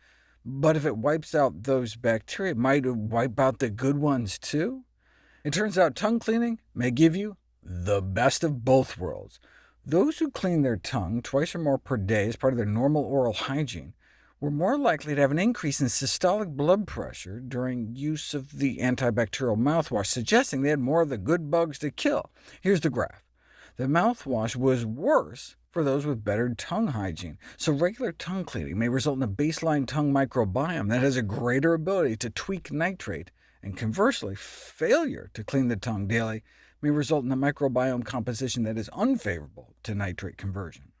but if it wipes out those bacteria, might it wipe out the good ones too? It turns out tongue cleaning may give you the best of both worlds. Those who clean their tongue twice or more per day as part of their normal oral hygiene were more likely to have an increase in systolic blood pressure during use of the antibacterial mouthwash, suggesting they had more of the good bugs to kill. Here's the graph. The mouthwash was worse for those with better tongue hygiene, so regular tongue cleaning may result in a baseline tongue microbiome that has a greater ability to tweak nitrate, and conversely, failure to clean the tongue daily may result in a microbiome composition that is unfavorable to nitrate conversion.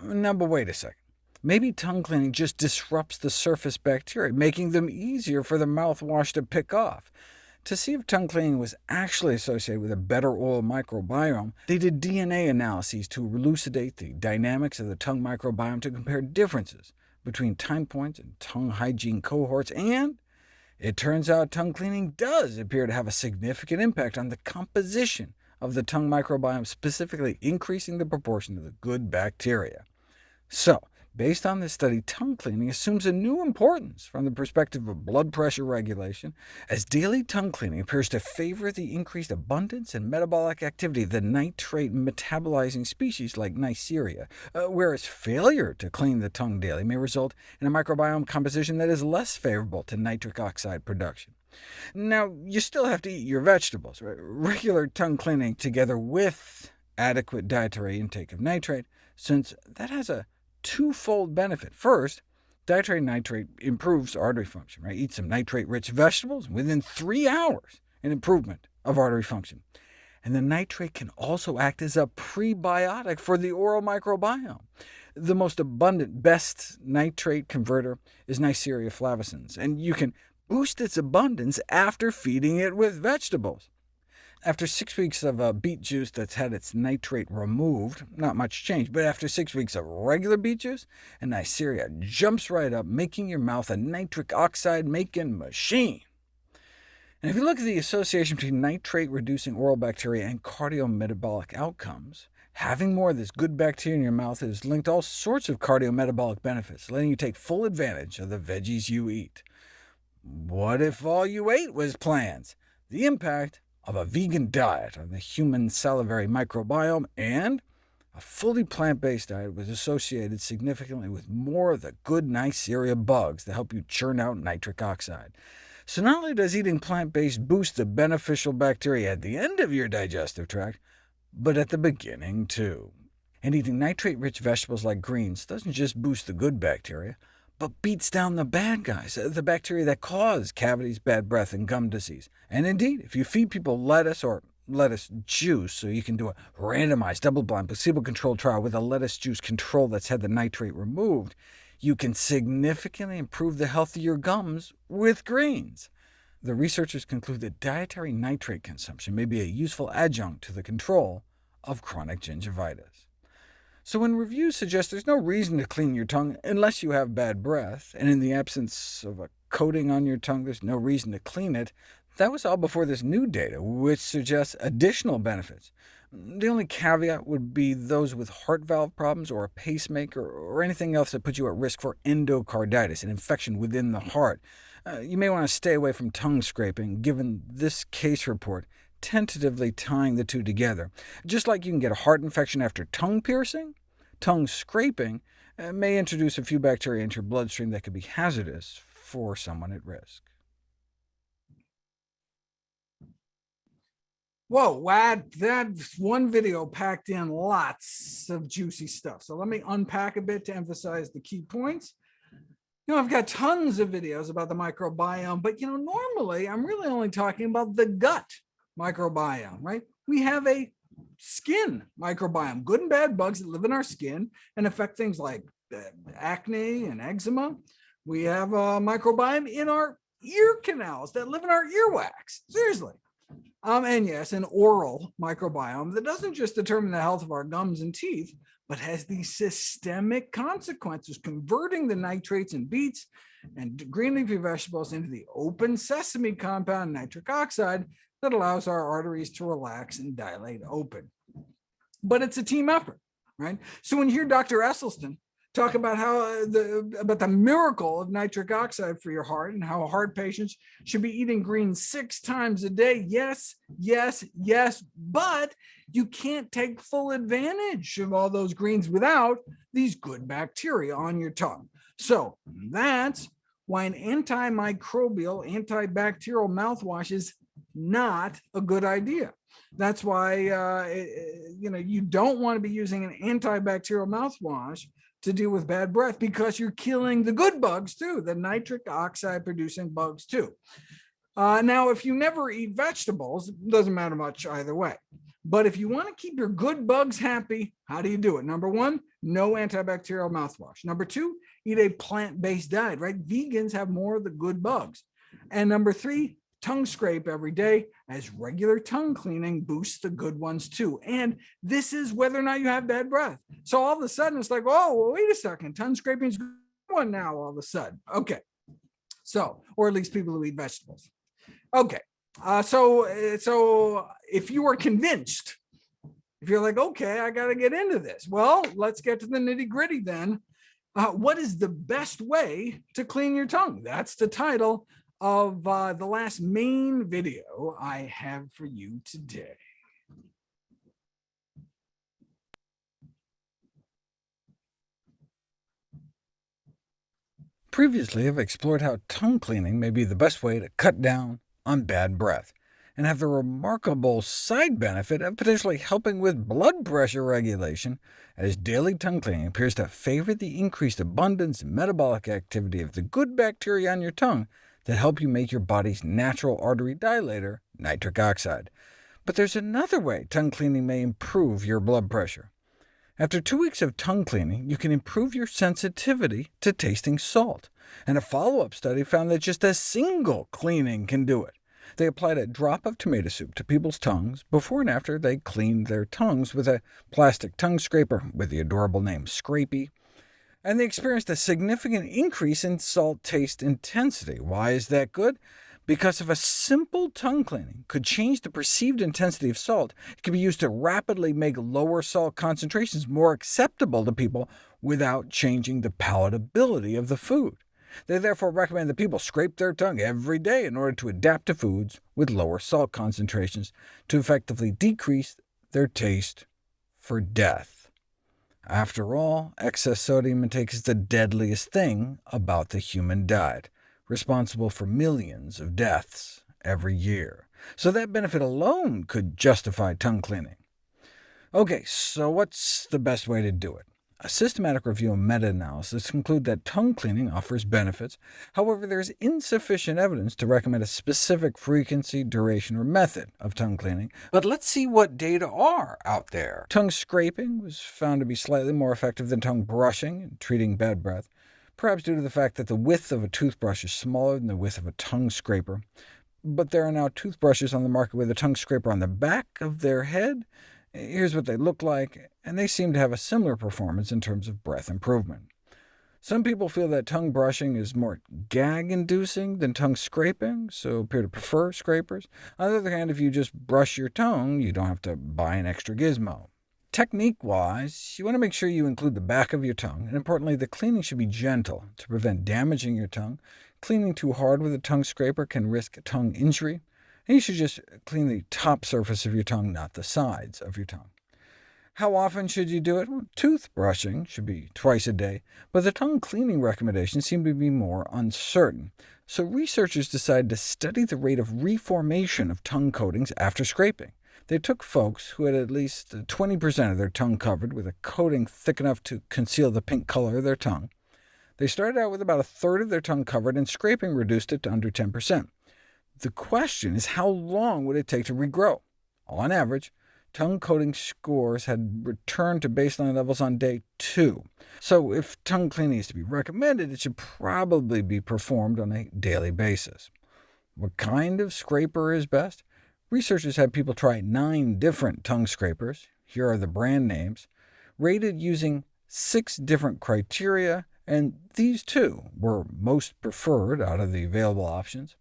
Now, but wait a second. Maybe tongue cleaning just disrupts the surface bacteria, making them easier for the mouthwash to pick off. To see if tongue cleaning was actually associated with a better oral microbiome, they did DNA analyses to elucidate the dynamics of the tongue microbiome to compare differences between time points and tongue hygiene cohorts, and it turns out tongue cleaning does appear to have a significant impact on the composition of the tongue microbiome, specifically increasing the proportion of the good bacteria. So, based on this study, tongue cleaning assumes a new importance from the perspective of blood pressure regulation, as daily tongue cleaning appears to favor the increased abundance and metabolic activity of the nitrate metabolizing species like Neisseria, whereas failure to clean the tongue daily may result in a microbiome composition that is less favorable to nitric oxide production. Now, you still have to eat your vegetables. Right? Regular tongue cleaning together with adequate dietary intake of nitrate, since that has a twofold benefit. First, dietary nitrate improves artery function. Right? Eat some nitrate-rich vegetables, and within 3 hours, an improvement of artery function. And the nitrate can also act as a prebiotic for the oral microbiome. The most abundant, best nitrate converter is Neisseria flavescens, and you can boost its abundance after feeding it with vegetables. After 6 weeks of beet juice that's had its nitrate removed, not much change, but after 6 weeks of regular beet juice, and Neisseria jumps right up, making your mouth a nitric oxide-making machine. And if you look at the association between nitrate-reducing oral bacteria and cardiometabolic outcomes, having more of this good bacteria in your mouth is linked to all sorts of cardiometabolic benefits, letting you take full advantage of the veggies you eat. What if all you ate was plants? The impact of a vegan diet on the human salivary microbiome and a fully plant-based diet was associated significantly with more of the good Neisseria bugs that help you churn out nitric oxide. So not only does eating plant-based boost the beneficial bacteria at the end of your digestive tract, but at the beginning too. And eating nitrate-rich vegetables like greens doesn't just boost the good bacteria, but beats down the bad guys, the bacteria that cause cavities, bad breath, and gum disease. And indeed, if you feed people lettuce or lettuce juice, so you can do a randomized, double-blind, placebo-controlled trial with a lettuce juice control that's had the nitrate removed, you can significantly improve the health of your gums with greens. The researchers conclude that dietary nitrate consumption may be a useful adjunct to the control of chronic gingivitis. So when reviews suggest there's no reason to clean your tongue unless you have bad breath, and in the absence of a coating on your tongue there's no reason to clean it, that was all before this new data, which suggests additional benefits. The only caveat would be those with heart valve problems, or a pacemaker, or anything else that puts you at risk for endocarditis, an infection within the heart. You may want to stay away from tongue scraping, given this case report tentatively tying the two together. Just like you can get a heart infection after tongue piercing, tongue scraping may introduce a few bacteria into your bloodstream that could be hazardous for someone at risk. Whoa, that one video packed in lots of juicy stuff. So let me unpack a bit to emphasize the key points. I've got tons of videos about the microbiome, but normally I'm really only talking about the gut microbiome, right? We have a skin microbiome, good and bad bugs that live in our skin and affect things like acne and eczema. We have a microbiome in our ear canals that live in our earwax. Seriously. And yes, an oral microbiome that doesn't just determine the health of our gums and teeth, but has these systemic consequences, converting the nitrates in beets and green leafy vegetables into the open sesame compound nitric oxide that allows our arteries to relax and dilate open. But it's a team effort, right? So when you hear Dr. Esselstyn talk about about the miracle of nitric oxide for your heart and how heart patients should be eating greens 6 times a day. Yes, yes, yes, but you can't take full advantage of all those greens without these good bacteria on your tongue. So that's why an antimicrobial, antibacterial mouthwash is not a good idea. That's why you don't want to be using an antibacterial mouthwash to deal with bad breath, because you're killing the good bugs too, the nitric oxide producing bugs too. Now, if you never eat vegetables, it doesn't matter much either way. But if you want to keep your good bugs happy, how do you do it? Number 1, no antibacterial mouthwash. Number 2, eat a plant-based diet, right? Vegans have more of the good bugs. And number 3, tongue scrape every day, as regular tongue cleaning boosts the good ones too. And this is whether or not you have bad breath. So all of a sudden it's like, oh, well, wait a second, tongue scraping is good one now all of a sudden. Okay. So, or at least people who eat vegetables. Okay. So if you are convinced, if you're like, okay, I got to get into this, well, let's get to the nitty gritty then. What is the best way to clean your tongue? That's the title of the last main video I have for you today. Previously, I've explored how tongue cleaning may be the best way to cut down on bad breath, and have the remarkable side benefit of potentially helping with blood pressure regulation, as daily tongue cleaning appears to favor the increased abundance and metabolic activity of the good bacteria on your tongue that help you make your body's natural artery dilator, nitric oxide. But there's another way tongue cleaning may improve your blood pressure. After 2 weeks of tongue cleaning, you can improve your sensitivity to tasting salt, and a follow-up study found that just a single cleaning can do it. They applied a drop of tomato soup to people's tongues before and after they cleaned their tongues with a plastic tongue scraper with the adorable name Scrapey, and they experienced a significant increase in salt taste intensity. Why is that good? Because if a simple tongue cleaning could change the perceived intensity of salt, it could be used to rapidly make lower salt concentrations more acceptable to people without changing the palatability of the food. They therefore recommend that people scrape their tongue every day in order to adapt to foods with lower salt concentrations to effectively decrease their taste for death. After all, excess sodium intake is the deadliest thing about the human diet, responsible for millions of deaths every year. So that benefit alone could justify tongue cleaning. OK, so what's the best way to do it? A systematic review and meta-analysis conclude that tongue cleaning offers benefits. However, there is insufficient evidence to recommend a specific frequency, duration, or method of tongue cleaning. But let's see what data are out there. Tongue scraping was found to be slightly more effective than tongue brushing in treating bad breath, perhaps due to the fact that the width of a toothbrush is smaller than the width of a tongue scraper. But there are now toothbrushes on the market with a tongue scraper on the back of their head. Here's what they look like, and they seem to have a similar performance in terms of breath improvement. Some people feel that tongue brushing is more gag-inducing than tongue scraping, so appear to prefer scrapers. On the other hand, if you just brush your tongue, you don't have to buy an extra gizmo. Technique-wise, you want to make sure you include the back of your tongue, and importantly, the cleaning should be gentle to prevent damaging your tongue. Cleaning too hard with a tongue scraper can risk tongue injury, and you should just clean the top surface of your tongue, not the sides of your tongue. How often should you do it? Well, toothbrushing should be twice a day, but the tongue cleaning recommendations seem to be more uncertain. So researchers decided to study the rate of reformation of tongue coatings after scraping. They took folks who had at least 20% of their tongue covered with a coating thick enough to conceal the pink color of their tongue. They started out with about a third of their tongue covered, and scraping reduced it to under 10%. The question is, how long would it take to regrow? On average, tongue coating scores had returned to baseline levels on day 2. So if tongue cleaning is to be recommended, it should probably be performed on a daily basis. What kind of scraper is best? Researchers had people try 9 different tongue scrapers. Here are the brand names, rated using 6 different criteria, and these 2 were most preferred out of the available options.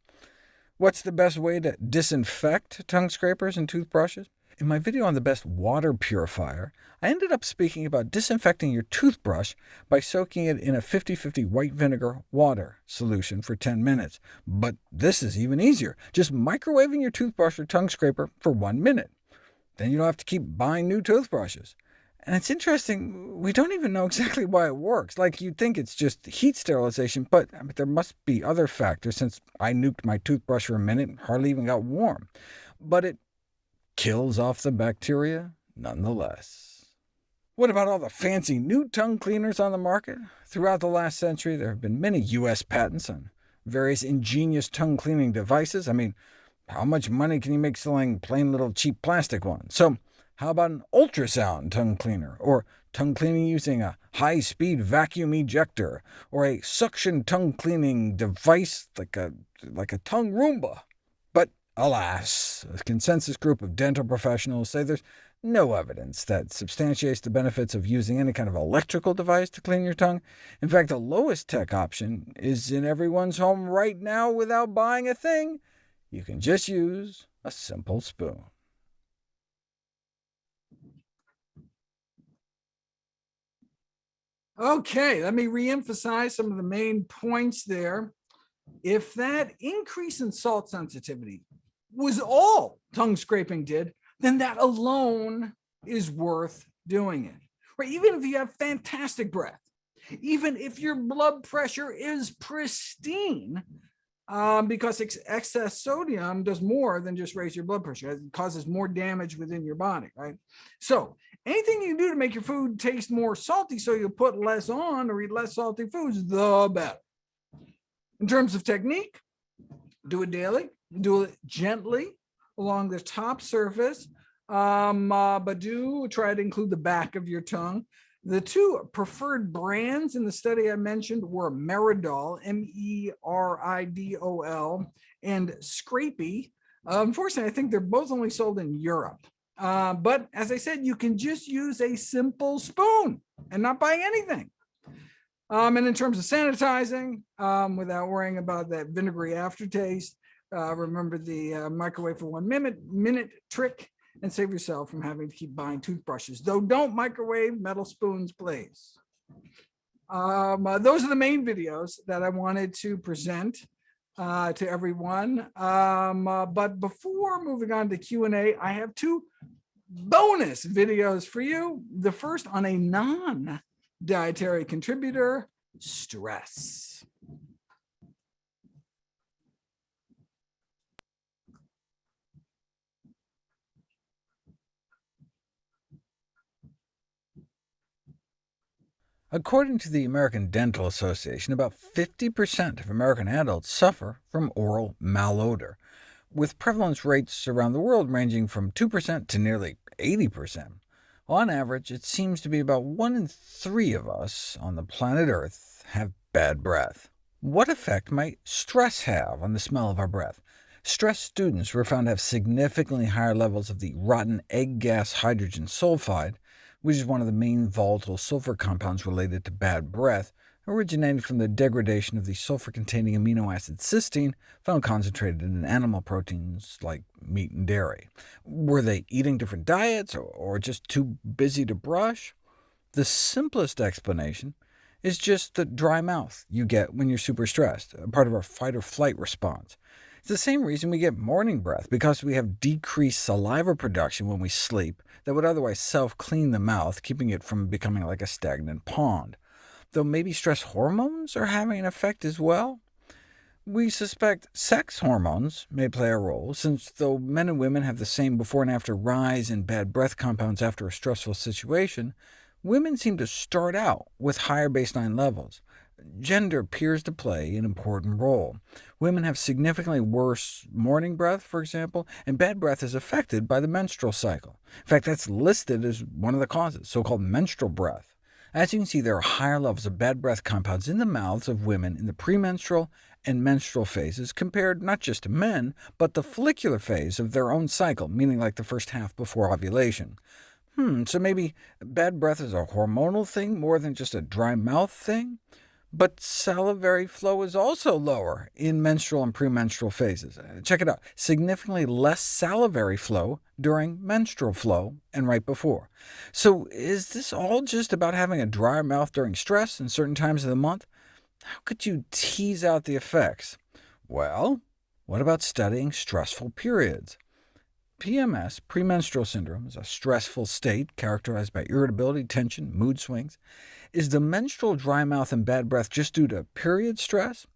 What's the best way to disinfect tongue scrapers and toothbrushes? In my video on the best water purifier, I ended up speaking about disinfecting your toothbrush by soaking it in a 50-50 white vinegar water solution for 10 minutes. But this is even easier, just microwaving your toothbrush or tongue scraper for 1 minute. Then you don't have to keep buying new toothbrushes. And it's interesting, we don't even know exactly why it works. Like, you'd think it's just heat sterilization, but there must be other factors, since I nuked my toothbrush for a minute and hardly even got warm. But it kills off the bacteria nonetheless. What about all the fancy new tongue cleaners on the market? Throughout the last century, there have been many U.S. patents on various ingenious tongue cleaning devices. I mean, how much money can you make selling plain little cheap plastic ones? So how about an ultrasound tongue cleaner, or tongue cleaning using a high-speed vacuum ejector, or a suction tongue cleaning device like a tongue Roomba? But alas, a consensus group of dental professionals say there's no evidence that substantiates the benefits of using any kind of electrical device to clean your tongue. In fact, the lowest tech option is in everyone's home right now without buying a thing. You can just use a simple spoon. OK, let me reemphasize some of the main points there. If that increase in salt sensitivity was all tongue scraping did, then that alone is worth doing it. Or even if you have fantastic breath, even if your blood pressure is pristine, because excess sodium does more than just raise your blood pressure. It causes more damage within your body, right? So anything you can do to make your food taste more salty so you'll put less on or eat less salty foods, the better. In terms of technique, do it daily, do it gently along the top surface, but do try to include the back of your tongue. The 2 preferred brands in the study I mentioned were Meridol, Meridol, and Scrapey. Unfortunately, I think they're both only sold in Europe. But as I said, you can just use a simple spoon and not buy anything. And in terms of sanitizing, without worrying about that vinegary aftertaste, Remember the microwave for 1 minute trick, and save yourself from having to keep buying toothbrushes. Though don't microwave metal spoons, please. Those are the main videos that I wanted to present to everyone. But before moving on to Q&A, I have two bonus videos for you. The first on a non-dietary contributor, stress. According to the American Dental Association, about 50% of American adults suffer from oral malodor, with prevalence rates around the world ranging from 2% to nearly 80%. On average, it seems to be about 1 in 3 of us on the planet Earth have bad breath. What effect might stress have on the smell of our breath? Stressed students were found to have significantly higher levels of the rotten egg gas hydrogen sulfide, which is one of the main volatile sulfur compounds related to bad breath, originating from the degradation of the sulfur-containing amino acid cysteine, found concentrated in animal proteins like meat and dairy. Were they eating different diets, or just too busy to brush? The simplest explanation is just the dry mouth you get when you're super stressed, a part of our fight-or-flight response. It's the same reason we get morning breath, because we have decreased saliva production when we sleep that would otherwise self-clean the mouth, keeping it from becoming like a stagnant pond. Though maybe stress hormones are having an effect as well? We suspect sex hormones may play a role, since though men and women have the same before and after rise in bad breath compounds after a stressful situation, women seem to start out with higher baseline levels. Gender appears to play an important role. Women have significantly worse morning breath, for example, and bad breath is affected by the menstrual cycle. In fact, that's listed as one of the causes, so-called menstrual breath. As you can see, there are higher levels of bad breath compounds in the mouths of women in the premenstrual and menstrual phases, compared not just to men, but the follicular phase of their own cycle, meaning like the first half before ovulation. So maybe bad breath is a hormonal thing more than just a dry mouth thing? But salivary flow is also lower in menstrual and premenstrual phases. Check it out, significantly less salivary flow during menstrual flow and right before. So is this all just about having a drier mouth during stress in certain times of the month? How could you tease out the effects? Well, what about studying stressful periods? PMS, premenstrual syndrome, is a stressful state characterized by irritability, tension, mood swings. Is the menstrual dry mouth and bad breath just due to period stress?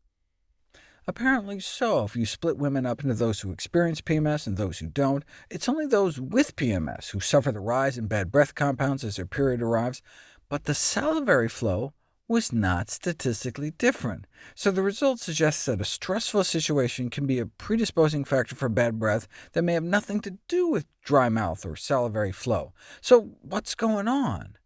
Apparently so. If you split women up into those who experience PMS and those who don't, it's only those with PMS who suffer the rise in bad breath compounds as their period arrives, but the salivary flow was not statistically different. So the results suggest that a stressful situation can be a predisposing factor for bad breath that may have nothing to do with dry mouth or salivary flow. So what's going on?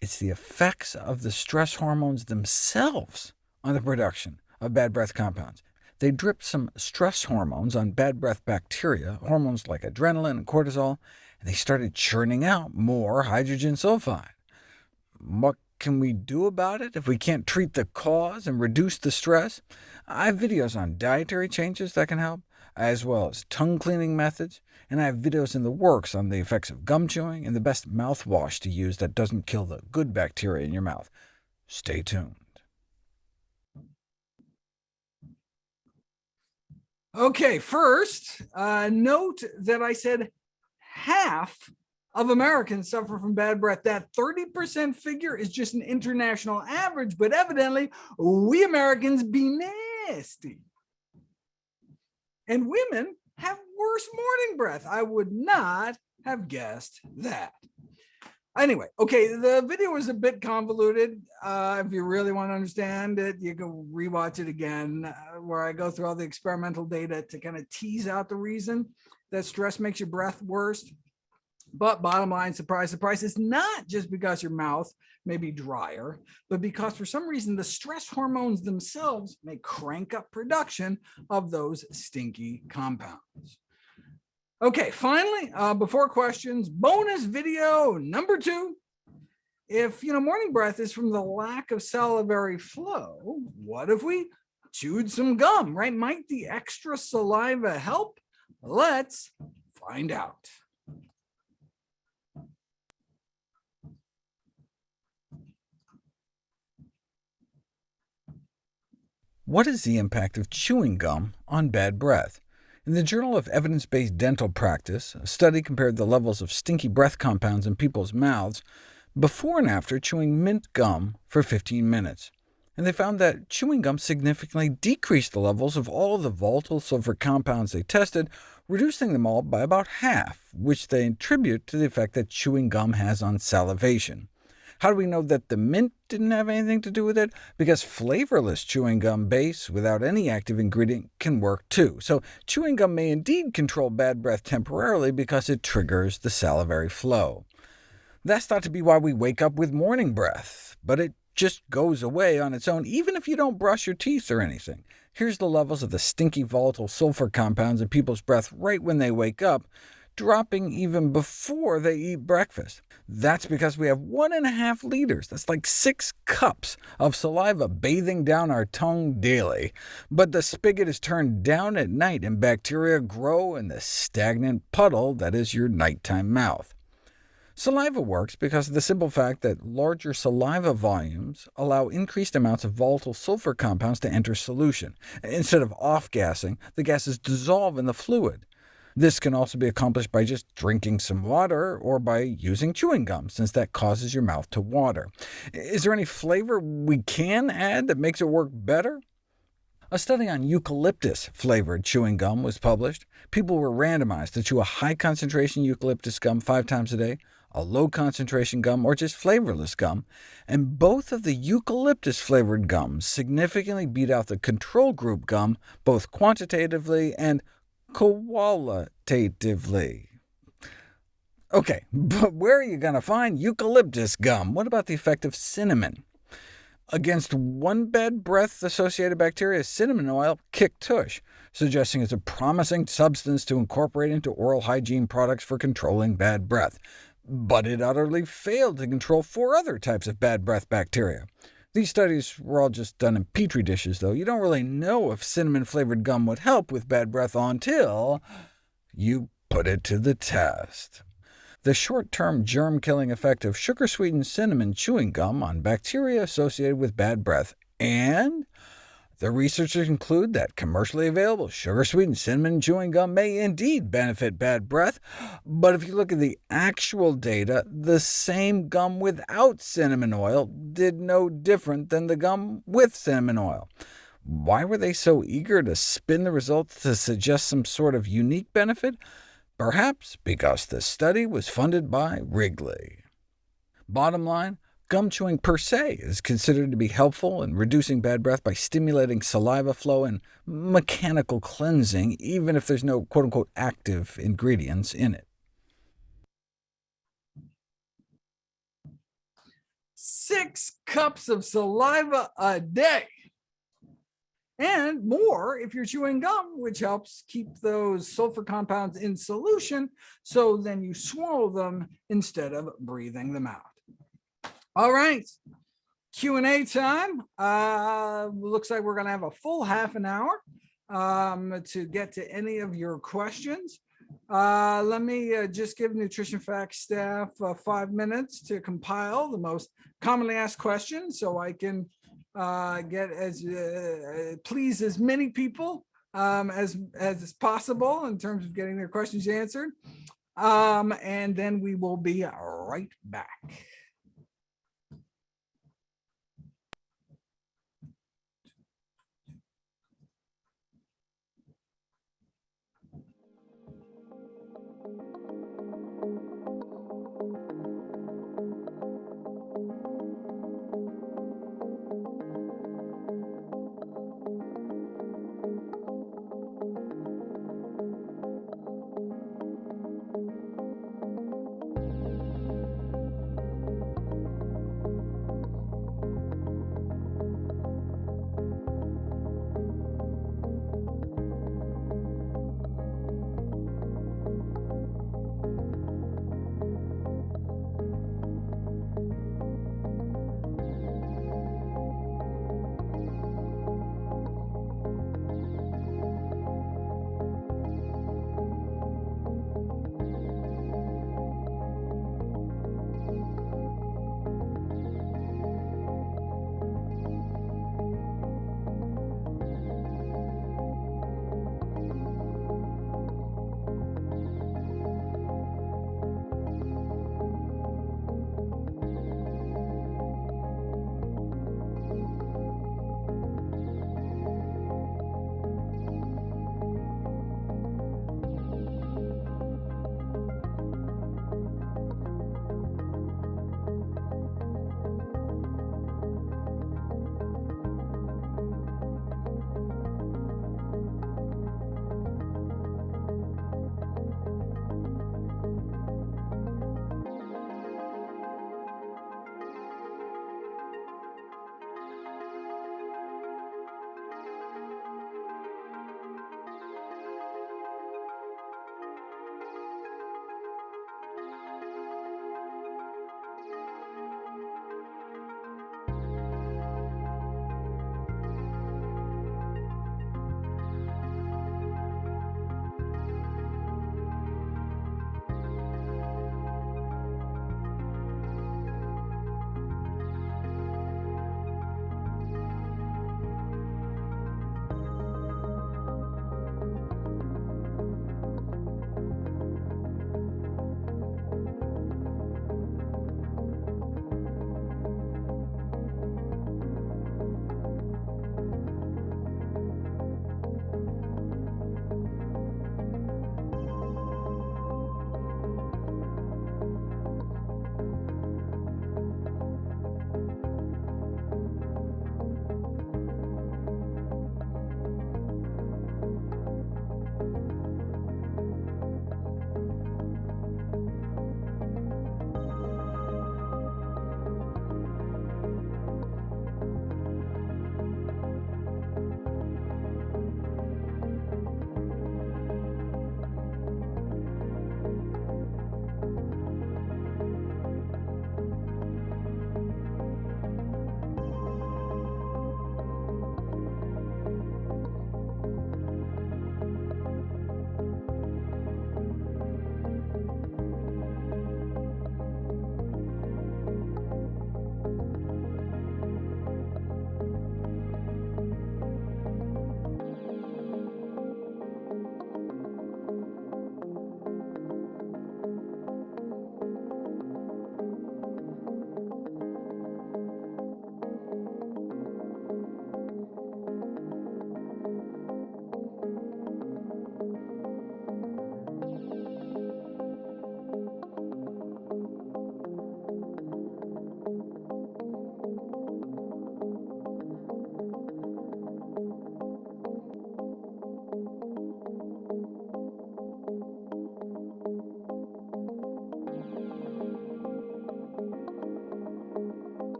It's the effects of the stress hormones themselves on the production of bad breath compounds. They dripped some stress hormones on bad breath bacteria, hormones like adrenaline and cortisol, and they started churning out more hydrogen sulfide. What can we do about it if we can't treat the cause and reduce the stress? I have videos on dietary changes that can help, as well as tongue-cleaning methods, and I have videos in the works on the effects of gum chewing and the best mouthwash to use that doesn't kill the good bacteria in your mouth. Stay tuned. OK, first, note that I said half of Americans suffer from bad breath. That 30% figure is just an international average, but evidently we Americans be nasty. And women have worse morning breath. I would not have guessed that. Anyway, OK, the video is a bit convoluted. If you really want to understand it, you can rewatch it again, where I go through all the experimental data to kind of tease out the reason that stress makes your breath worse. But bottom line, surprise, surprise, it's not just because your mouth may be drier, but because for some reason the stress hormones themselves may crank up production of those stinky compounds. OK, finally, before questions, bonus video number 2. If morning breath is from the lack of salivary flow, what if we chewed some gum, right? Might the extra saliva help? Let's find out. What is the impact of chewing gum on bad breath? In the Journal of Evidence-Based Dental Practice, a study compared the levels of stinky breath compounds in people's mouths before and after chewing mint gum for 15 minutes. And they found that chewing gum significantly decreased the levels of all of the volatile sulfur compounds they tested, reducing them all by about half, which they attribute to the effect that chewing gum has on salivation. How do we know that the mint didn't have anything to do with it? Because flavorless chewing gum base without any active ingredient can work too. So chewing gum may indeed control bad breath temporarily because it triggers the salivary flow. That's thought to be why we wake up with morning breath, but it just goes away on its own, even if you don't brush your teeth or anything. Here's the levels of the stinky volatile sulfur compounds in people's breath right when they wake up, dropping even before they eat breakfast. That's because we have 1.5 liters, that's like 6 cups, of saliva bathing down our tongue daily. But the spigot is turned down at night, and bacteria grow in the stagnant puddle that is your nighttime mouth. Saliva works because of the simple fact that larger saliva volumes allow increased amounts of volatile sulfur compounds to enter solution. Instead of off-gassing, the gases dissolve in the fluid. This can also be accomplished by just drinking some water, or by using chewing gum, since that causes your mouth to water. Is there any flavor we can add that makes it work better? A study on eucalyptus-flavored chewing gum was published. People were randomized to chew a high-concentration eucalyptus gum 5 times a day, a low-concentration gum, or just flavorless gum, and both of the eucalyptus-flavored gums significantly beat out the control group gum, both quantitatively and qualitatively. OK, but where are you going to find eucalyptus gum? What about the effect of cinnamon? Against one bad breath-associated bacteria, cinnamon oil kicked tush, suggesting it's a promising substance to incorporate into oral hygiene products for controlling bad breath. But it utterly failed to control 4 other types of bad breath bacteria. These studies were all just done in petri dishes, though. You don't really know if cinnamon-flavored gum would help with bad breath until you put it to the test. The short-term germ-killing effect of sugar-sweetened cinnamon chewing gum on bacteria associated with bad breath, and the researchers conclude that commercially available sugar-sweetened cinnamon chewing gum may indeed benefit bad breath, but if you look at the actual data, the same gum without cinnamon oil did no different than the gum with cinnamon oil. Why were they so eager to spin the results to suggest some sort of unique benefit? Perhaps because the study was funded by Wrigley. Bottom line, gum chewing per se is considered to be helpful in reducing bad breath by stimulating saliva flow and mechanical cleansing, even if there's no quote-unquote active ingredients in it. 6 cups of saliva a day, and more if you're chewing gum, which helps keep those sulfur compounds in solution, so then you swallow them instead of breathing them out. All right, Q&A time. Looks like we're going to have a full half an hour to get to any of your questions. Let me just give Nutrition Facts staff 5 minutes to compile the most commonly asked questions, so I can get please as many people as possible in terms of getting their questions answered. And then we will be right back.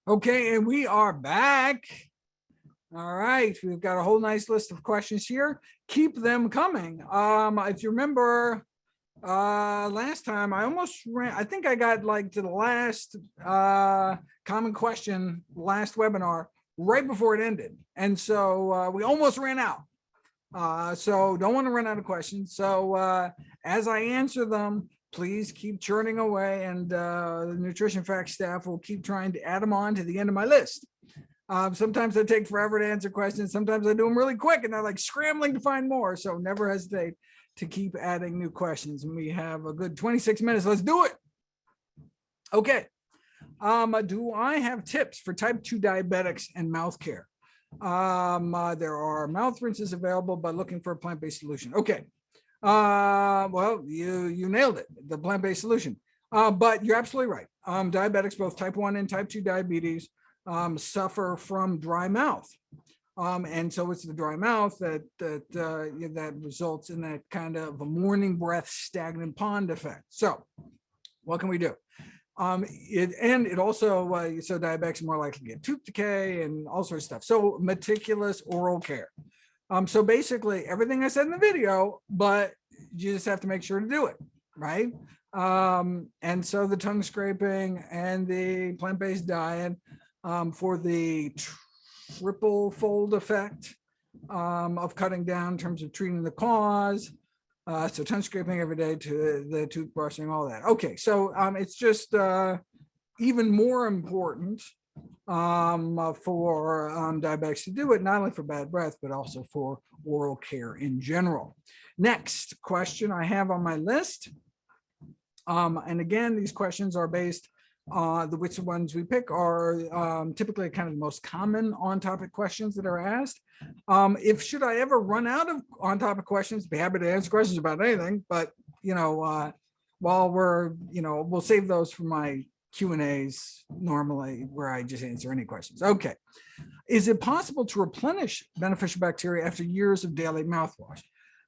Okay, and we are back. All right, we've got a whole nice list of questions here. Keep them coming. If you remember, last time I almost ran, I think I got like to the last common question last webinar right before it ended, and so we almost ran out. So don't want to run out of questions. So as I answer them, please keep churning away, and the Nutrition Facts staff will keep trying to add them on to the end of my list. Sometimes I take forever to answer questions. Sometimes I do them really quick and they're like scrambling to find more. So never hesitate to keep adding new questions. And we have a good 26 minutes. Let's do it. Okay. Do I have tips for type 2 diabetics and mouth care? There are mouth rinses available, but looking for a plant-based solution. Okay. Well, you nailed it, the plant-based solution. But you're absolutely right. Diabetics, both type 1 and type 2 diabetes, suffer from dry mouth. And so it's the dry mouth that results in that kind of a morning breath, stagnant pond effect. So what can we do? It also, so diabetics are more likely to get tooth decay and all sorts of stuff. So meticulous oral care. So basically everything I said in the video, but you just have to make sure to do it, right? And so the tongue scraping and the plant-based diet, for the triple fold effect of cutting down in terms of treating the cause. So tongue scraping every day to the toothbrushing, all that. Okay, so it's just even more important for diabetics to do it, not only for bad breath, but also for oral care in general. Next question I have on my list. And again, these questions are based which ones we pick are typically kind of the most common on-topic questions that are asked. Should I ever run out of on-topic questions, be happy to answer questions about anything, but while we'll save those for my Q&As normally, where I just answer any questions. Okay. Is it possible to replenish beneficial bacteria after years of daily mouthwash?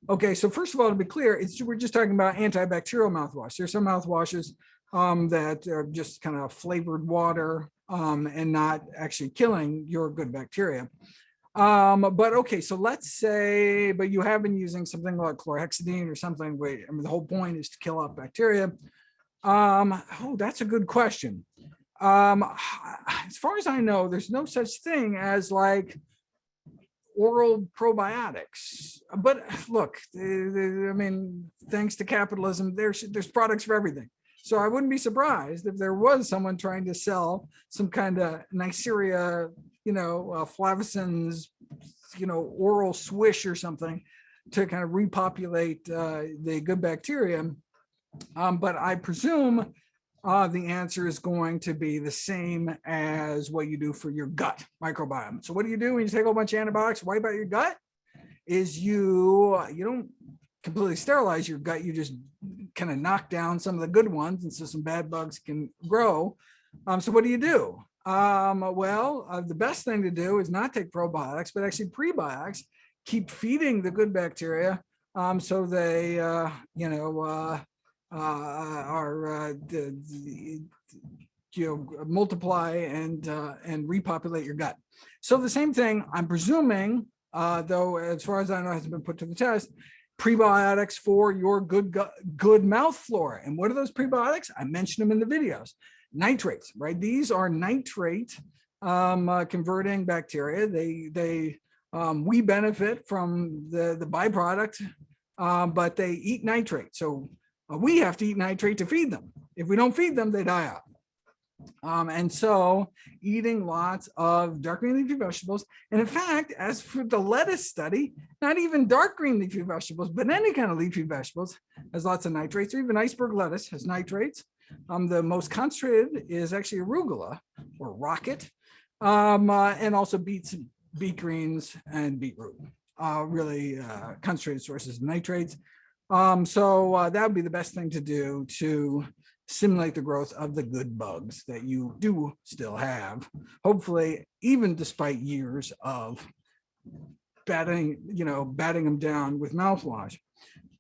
Okay, so first of all, to be clear, we're just talking about antibacterial mouthwash. There's some mouthwashes that are just kind of flavored water and not actually killing your good bacteria. But okay, so let's say, but you have been using something like chlorhexidine or something. The whole point is to kill off bacteria. Oh, that's a good question. As far as I know, there's no such thing as like oral probiotics. But look, I mean, thanks to capitalism, there's products for everything. So I wouldn't be surprised if there was someone trying to sell some kind of Neisseria, flavicins, oral swish or something to kind of repopulate the good bacteria. But I presume the answer is going to be the same as what you do for your gut microbiome. So what do you do when you take a whole bunch of antibiotics, wipe out your gut? Is you don't completely sterilize your gut, you just kind of knock down some of the good ones, and so some bad bugs can grow. So what do you do? The best thing to do is not take probiotics, but actually prebiotics. Keep feeding the good bacteria, so they, multiply and repopulate your gut. So the same thing, I'm presuming, though, as far as I know, hasn't been put to the test, prebiotics for your good mouth flora. And what are those prebiotics? I mentioned them in the videos. Nitrates, right? These are nitrate converting bacteria. We benefit from the byproduct, but they eat nitrate. So we have to eat nitrate to feed them. If we don't feed them, they die out. And so eating lots of dark green leafy vegetables. And in fact, as for the lettuce study, not even dark green leafy vegetables, but any kind of leafy vegetables has lots of nitrates. Or even iceberg lettuce has nitrates. The most concentrated is actually arugula or rocket, and also beet greens and beetroot, really concentrated sources of nitrates. So that would be the best thing to do to simulate the growth of the good bugs that you do still have, hopefully, even despite years of batting them down with mouthwash.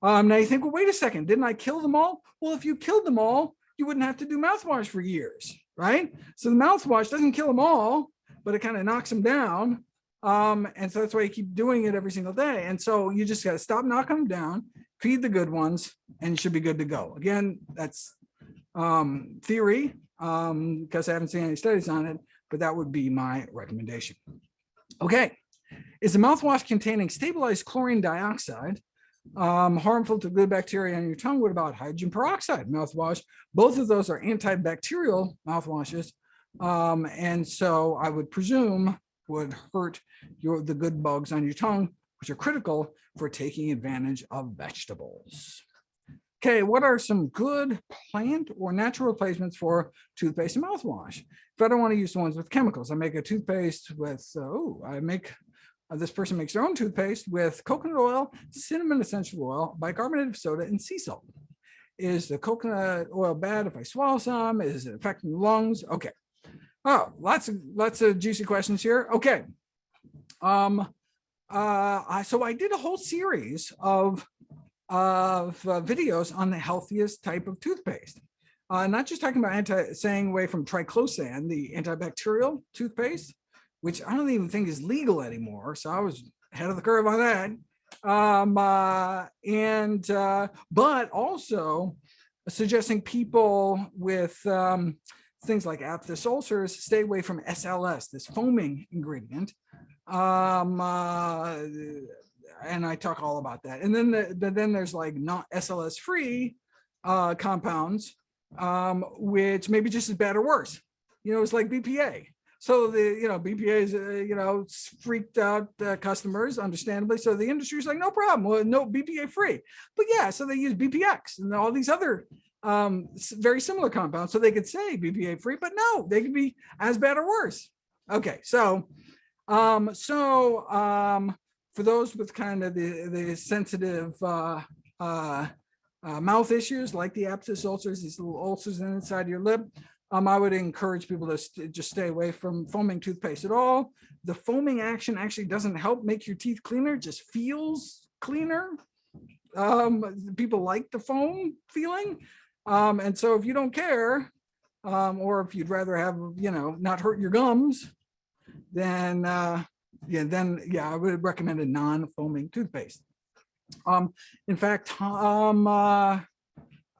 Now you think, well, wait a second, didn't I kill them all? Well, if you killed them all, you wouldn't have to do mouthwash for years, right? So the mouthwash doesn't kill them all, but it kind of knocks them down. And so that's why you keep doing it every single day. And so you just got to stop knocking them down, feed the good ones, and you should be good to go. Again, that's theory, because I haven't seen any studies on it, but that would be my recommendation. Okay. Is the mouthwash containing stabilized chlorine dioxide harmful to good bacteria on your tongue? What about hydrogen peroxide mouthwash? Both of those are antibacterial mouthwashes. And so I would presume would hurt the good bugs on your tongue, which are critical for taking advantage of vegetables. Okay, what are some good plant or natural replacements for toothpaste and mouthwash? If I don't want to use the ones with chemicals, I make a toothpaste with, this person makes their own toothpaste with coconut oil, cinnamon essential oil, bicarbonate of soda, and sea salt. Is the coconut oil bad if I swallow some? Is it affecting the lungs? Okay. Oh, lots of juicy questions here. Okay. So I did a whole series of videos on the healthiest type of toothpaste. Not just talking about staying away from triclosan, the antibacterial toothpaste, which I don't even think is legal anymore. So I was ahead of the curve on that. But also suggesting people with things like aphthous ulcers stay away from SLS, this foaming ingredient. And I talk all about that. And then there's like not SLS free compounds, which may be just as bad or worse. It's like BPA. So BPA is, freaked out customers, understandably. So the industry's like, no problem, well, no BPA free. But yeah, so they use BPX and all these other very similar compounds. So they could say BPA free, but no, they could be as bad or worse. Okay, so for those with kind of the sensitive mouth issues, like the aphthous ulcers, these little ulcers inside your lip, I would encourage people to just stay away from foaming toothpaste at all. The foaming action actually doesn't help make your teeth cleaner, just feels cleaner. People like the foam feeling. And so if you don't care, or if you'd rather have, not hurt your gums, then I would recommend a non-foaming toothpaste. In fact, I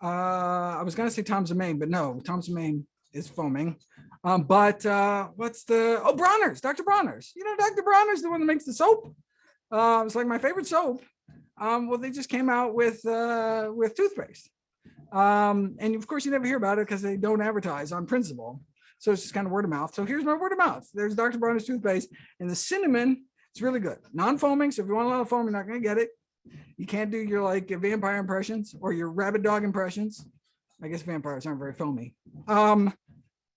was going to say Tom's of Maine, but no, Tom's of Maine is foaming. What's Bronner's, Dr. Bronner's. Dr. Bronner's, the one that makes the soap. It's like my favorite soap. Well, they just came out with toothpaste. And of course you never hear about it because they don't advertise on principle. So it's just kind of word of mouth. So here's my word of mouth. There's Dr. Bronner's toothpaste, and the cinnamon, it's really good. Non-foaming. So if you want a lot of foam, you're not going to get it. You can't do your like vampire impressions or your rabbit dog impressions. I guess vampires aren't very foamy.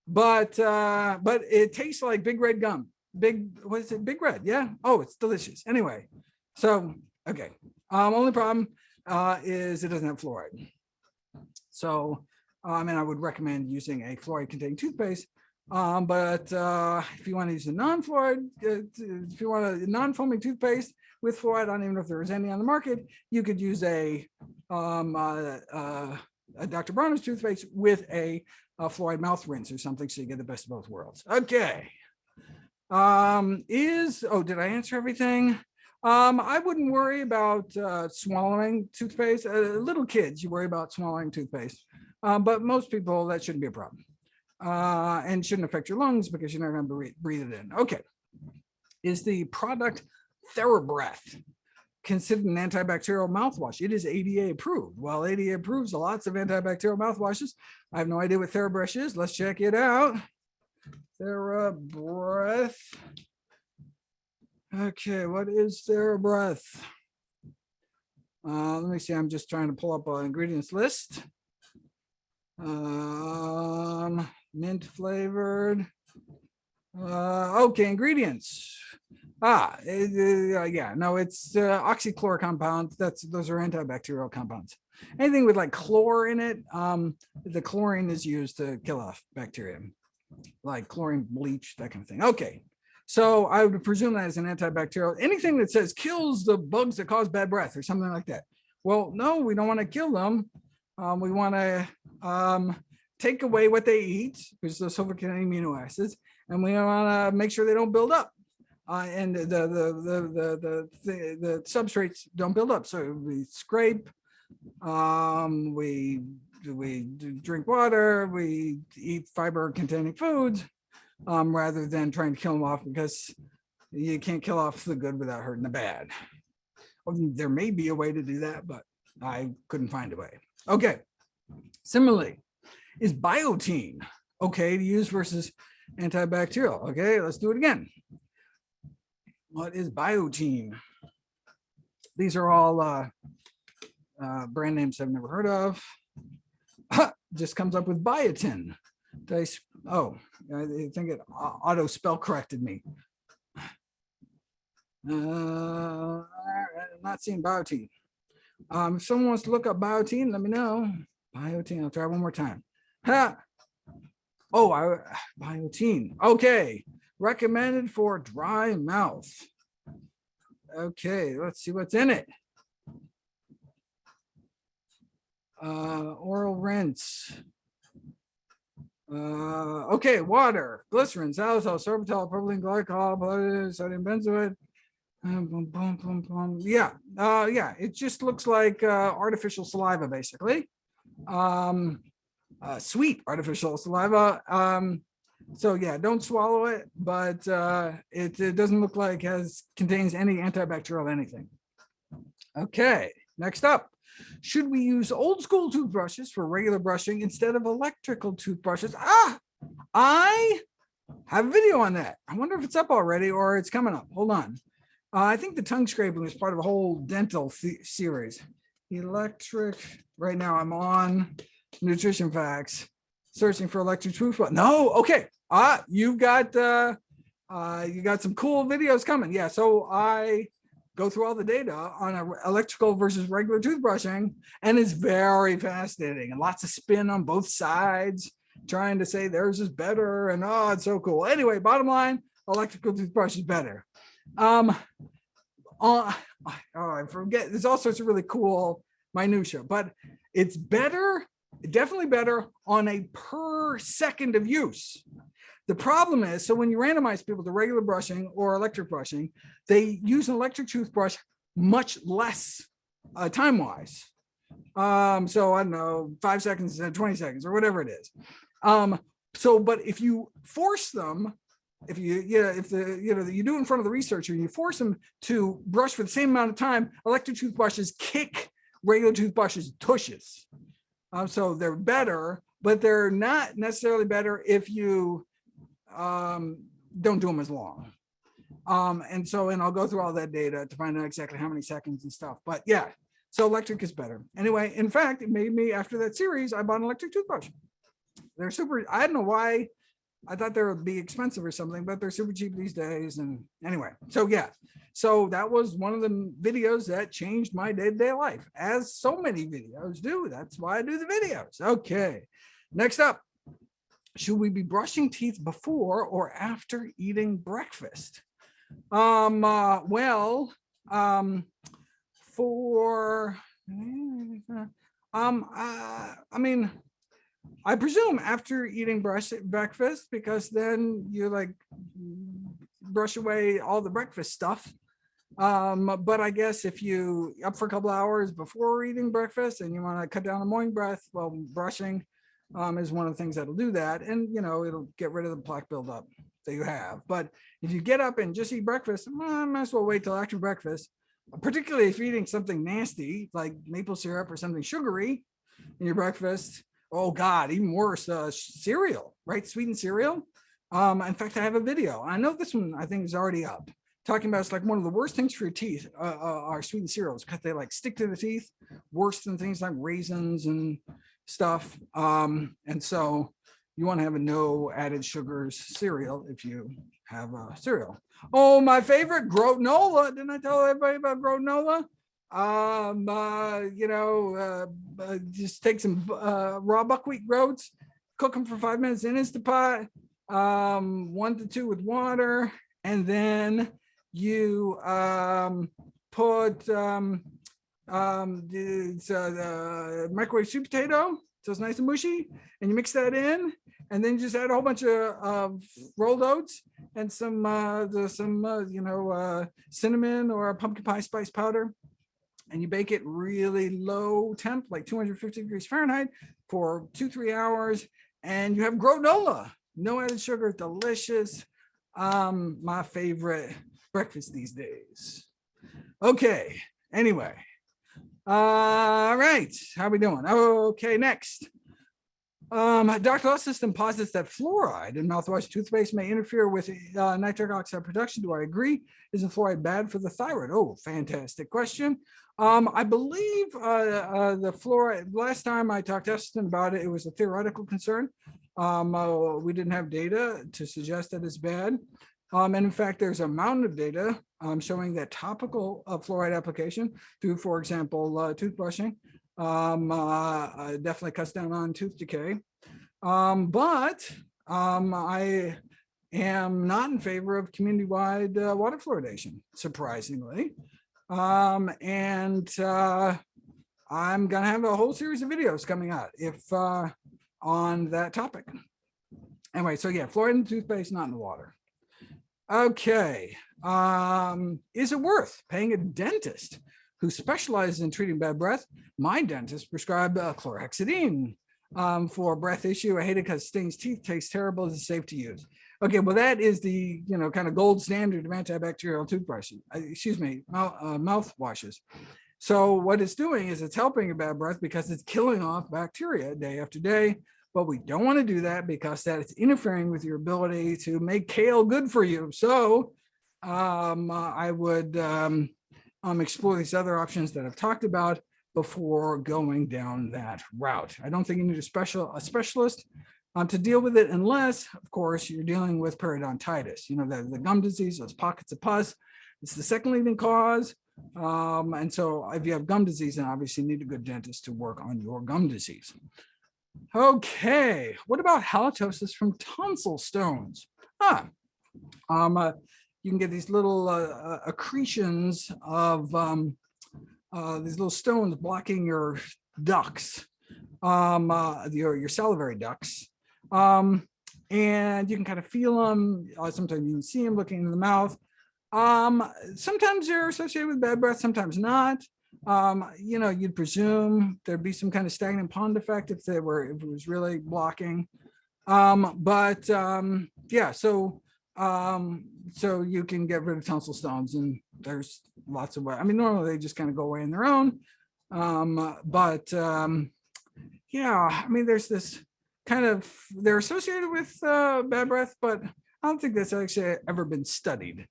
But it tastes like big red gum. Big red? Yeah. Oh, it's delicious. Anyway, so okay. Only problem is it doesn't have fluoride. So I would recommend using a fluoride-containing toothpaste. But if you want to use a non-fluoride, if you want a non-foaming toothpaste with fluoride, I don't even know if there is any on the market. You could use a Dr. Bronner's toothpaste with a fluoride mouth rinse or something, so you get the best of both worlds. Okay. Did I answer everything? I wouldn't worry about swallowing toothpaste. Little kids, you worry about swallowing toothpaste, but most people, that shouldn't be a problem. And shouldn't affect your lungs because you're not going to breathe it in. Okay. Is the product TheraBreath considered an antibacterial mouthwash? It is ADA approved. Well, ADA approves lots of antibacterial mouthwashes. I have no idea what TheraBreath is. Let's check it out. TheraBreath. Okay, what is TheraBreath? Let me see. I'm just trying to pull up an ingredients list. Mint flavored. Okay, ingredients. It's oxychlor compounds. Those are antibacterial compounds. Anything with like chlor in it, the chlorine is used to kill off bacteria, like chlorine bleach, that kind of thing. Okay, so I would presume that is an antibacterial. Anything that says kills the bugs that cause bad breath or something like that. Well, no, we don't want to kill them. We want to take away what they eat, which is the sulfur-containing amino acids, and we want to make sure they don't build up. And the substrates don't build up. So we scrape, we drink water, we eat fiber-containing foods, rather than trying to kill them off, because you can't kill off the good without hurting the bad. Well, there may be a way to do that, but I couldn't find a way. Okay. Similarly, is biotin okay to use versus antibacterial? Okay, let's do it again. What is biotin? These are all brand names I've never heard of. Just comes up with biotin. Oh, I think it auto spell corrected me. Not seeing biotin. If someone wants to look up biotin, let me know. Biotin, I'll try one more time. Ha! Oh, biotin. Okay, recommended for dry mouth. Okay, let's see what's in it. Oral rinse. Okay, water, glycerin, xylitol, sorbitol, propylene glycol, sodium benzoate. Yeah, yeah, it just looks like artificial saliva, basically. Sweet artificial saliva. So yeah, don't swallow it, but it doesn't look like contains any antibacterial anything. Okay, next up. Should we use old school toothbrushes for regular brushing instead of electrical toothbrushes? I have a video on that. I wonder if it's up already or it's coming up. Hold on. I think the tongue scraping is part of a whole dental series. Electric. Right now I'm on Nutrition Facts, searching for electric toothbrush. No, okay. You got some cool videos coming. Yeah, so I go through all the data on electrical versus regular toothbrushing, and it's very fascinating, and lots of spin on both sides, trying to say theirs is better, and oh, it's so cool. Anyway, bottom line, electrical toothbrush is better. I forget, there's all sorts of really cool minutia, but it's better, definitely better on a per second of use. The problem is, so when you randomize people to regular brushing or electric brushing, they use an electric toothbrush much less time-wise. So I don't know, 5 seconds and 20 seconds or whatever it is. But if you force them, if you do it in front of the researcher and you force them to brush for the same amount of time, electric toothbrushes kick regular toothbrushes tushes. So they're better, but they're not necessarily better if you don't do them as long. And I'll go through all that data to find out exactly how many seconds and stuff. But yeah, so electric is better. Anyway, in fact, it made me, after that series, I bought an electric toothbrush. They're super, I don't know why. I thought they would be expensive or something, but they're super cheap these days. And anyway, so yeah, so that was one of the videos that changed my day-to-day life, as so many videos do. That's why I do the videos. Okay, next up. Should we be brushing teeth before or after eating breakfast? I mean, I presume after eating breakfast, because then you like brush away all the breakfast stuff. But I guess if you up for a couple hours before eating breakfast and you want to cut down on morning breath, well, brushing is one of the things that'll do that, and it'll get rid of the plaque buildup that you have. But if you get up and just eat breakfast, I might as well wait till after breakfast, particularly if you're eating something nasty like maple syrup or something sugary in your breakfast. Oh God, even worse, cereal, right? Sweetened cereal. In fact, I have a video. I know this one I think is already up, talking about it's like one of the worst things for your teeth are sweetened cereals, because they like stick to the teeth worse than things like raisins and stuff. And so you want to have a no added sugars cereal if you have a cereal. Oh, my favorite, granola. Didn't I tell everybody about granola? Just take some raw buckwheat groats, cook them for 5 minutes in Instapot, 1 to 2 with water, and then you put the microwave sweet potato so it's nice and mushy, and you mix that in, and then you just add a whole bunch of rolled oats and some cinnamon or pumpkin pie spice powder, and you bake it really low temp, like 250 degrees Fahrenheit, for 2-3 hours, and you have granola, no added sugar, delicious. My favorite breakfast these days. Okay, anyway. All right, how we doing? Okay, next. Dr. Law System posits that fluoride in mouthwash toothpaste may interfere with nitric oxide production. Do I agree? Isn't fluoride bad for the thyroid? Oh, fantastic question. I believe the fluoride, last time I talked to Eston about it, it was a theoretical concern. We didn't have data to suggest that it's bad. And in fact, there's a mountain of data showing that topical fluoride application through, for example, toothbrushing definitely cuts down on tooth decay. But I am not in favor of community-wide water fluoridation, surprisingly. I'm gonna have a whole series of videos coming out on that topic. Anyway, so yeah, fluoride in the toothpaste, not in the water. Okay, is it worth paying a dentist who specializes in treating bad breath? My dentist prescribed chlorhexidine for a breath issue. I hate it because it stings teeth, tastes terrible, is safe to use. Okay, well, that is the kind of gold standard of antibacterial toothbrushes, mouthwashes. So what it's doing is it's helping your bad breath because it's killing off bacteria day after day. But we don't want to do that because that is interfering with your ability to make kale good for you. So I would explore these other options that I've talked about before going down that route. I don't think you need a specialist to deal with it, unless, of course, you're dealing with periodontitis. The gum disease, those pockets of pus. It's the second leading cause. And so if you have gum disease, then obviously you need a good dentist to work on your gum disease. Okay, what about halitosis from tonsil stones? You can get these little accretions of these little stones blocking your ducts, your salivary ducts, and you can kind of feel them. Sometimes you can see them looking in the mouth. Sometimes they're associated with bad breath, sometimes not. You'd presume there'd be some kind of stagnant pond effect if it was really blocking. Yeah, so you can get rid of tonsil stones, and there's lots of ways. I mean, normally they just kind of go away on their own. Yeah, I mean, there's this kind of, they're associated with bad breath, but I don't think that's actually ever been studied.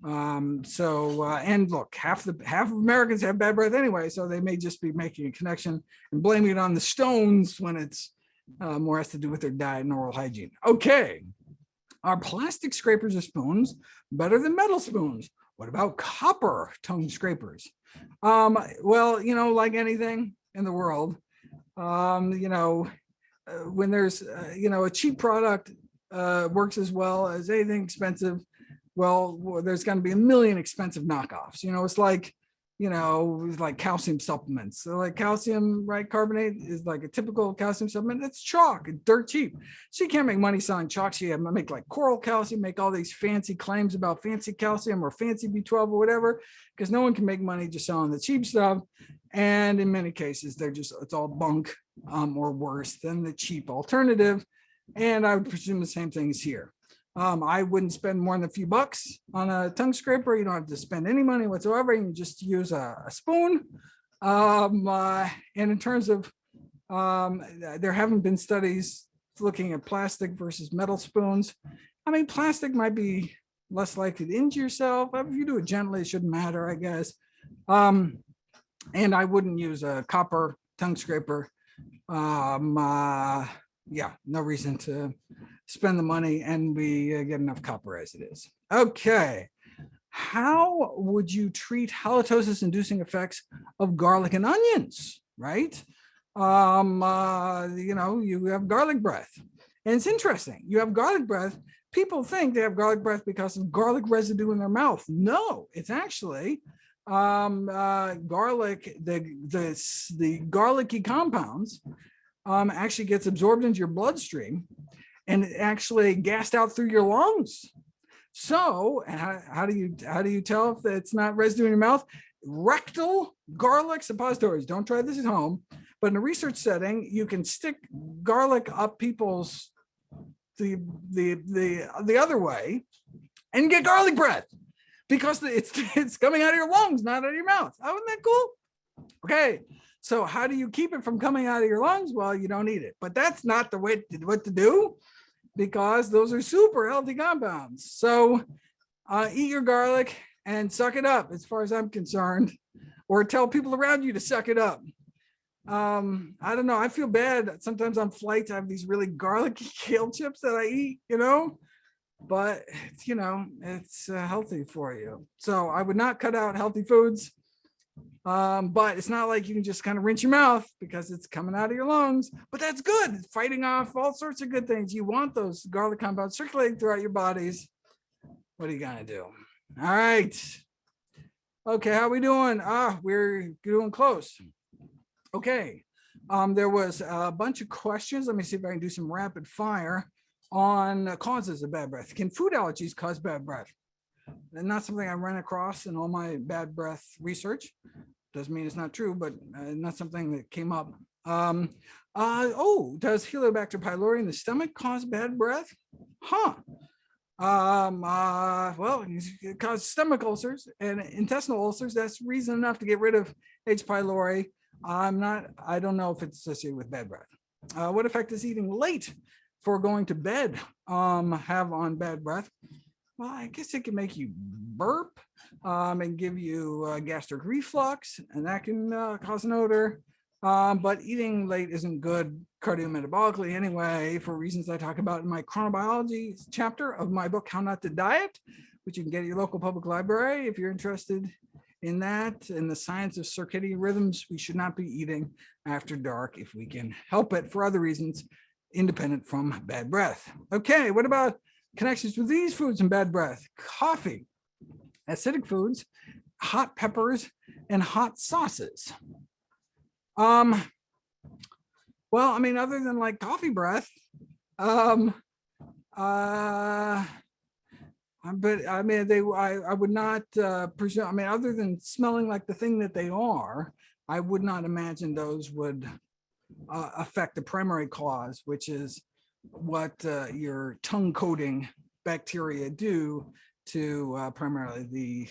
And look, half of Americans have bad breath anyway, so they may just be making a connection and blaming it on the stones when it's more has to do with their diet and oral hygiene. Okay, are plastic scrapers or spoons better than metal spoons? What about copper tongue scrapers? Well, like anything in the world, when there's a cheap product works as well as anything expensive, well, there's going to be a million expensive knockoffs. It's like, like calcium supplements. So like calcium, right? Carbonate is like a typical calcium supplement. It's chalk, it's dirt cheap. So you can't make money selling chalk. So you have to make like coral calcium, make all these fancy claims about fancy calcium or fancy B12 or whatever, because no one can make money just selling the cheap stuff. And in many cases, it's all bunk or worse than the cheap alternative. And I would presume the same thing is here. I wouldn't spend more than a few bucks on a tongue scraper. You don't have to spend any money whatsoever. You can just use a spoon. And in terms of, there haven't been studies looking at plastic versus metal spoons. I mean, plastic might be less likely to injure yourself. If you do it gently, it shouldn't matter, I guess. And I wouldn't use a copper tongue scraper. Yeah, no reason to spend the money, and we get enough copper as it is. Okay, how would you treat halitosis inducing effects of garlic and onions, right? You have garlic breath, and it's interesting. You have garlic breath. People think they have garlic breath because of garlic residue in their mouth. No, it's actually garlic, the garlicky compounds actually gets absorbed into your bloodstream and it actually gassed out through your lungs. So how do you tell if it's not residue in your mouth? Rectal garlic suppositories. Don't try this at home, but in a research setting, you can stick garlic up people's the other way and get garlic breath because it's coming out of your lungs, not out of your mouth. Oh, isn't that cool? Okay. So how do you keep it from coming out of your lungs? Well, you don't eat it, but that's not the way what to do because those are super healthy compounds. So eat your garlic and suck it up as far as I'm concerned, or tell people around you to suck it up. I don't know. I feel bad. Sometimes on flights, I have these really garlicky kale chips that I eat, but it's healthy for you. So I would not cut out healthy foods. But it's not like you can just kind of rinse your mouth because it's coming out of your lungs, but that's good. It's fighting off all sorts of good things. You want those garlic compounds circulating throughout your bodies. What are you going to do? All right. Okay. How are we doing? We're doing close. Okay. There was a bunch of questions. Let me see if I can do some rapid fire on causes of bad breath. Can food allergies cause bad breath? And not something I ran across in all my bad breath research. Doesn't mean it's not true, but not something that came up. Does Helicobacter pylori in the stomach cause bad breath? Well, it causes stomach ulcers and intestinal ulcers. That's reason enough to get rid of H. pylori. I don't know if it's associated with bad breath. What effect does eating late for going to bed have on bad breath? Well, I guess it can make you burp and give you gastric reflux, and that can cause an odor. But eating late isn't good cardiometabolically anyway, for reasons I talk about in my chronobiology chapter of my book, How Not to Diet, which you can get at your local public library if you're interested in that. In the science of circadian rhythms, we should not be eating after dark if we can help it for other reasons, independent from bad breath. Okay, what about connections with these foods and bad breath? Coffee, acidic foods, hot peppers, and hot sauces. Well, I mean, other than like coffee breath, but I mean, I would not presume. I mean, other than smelling like the thing that they are, I would not imagine those would affect the primary cause, which is what your tongue coating bacteria do to primarily the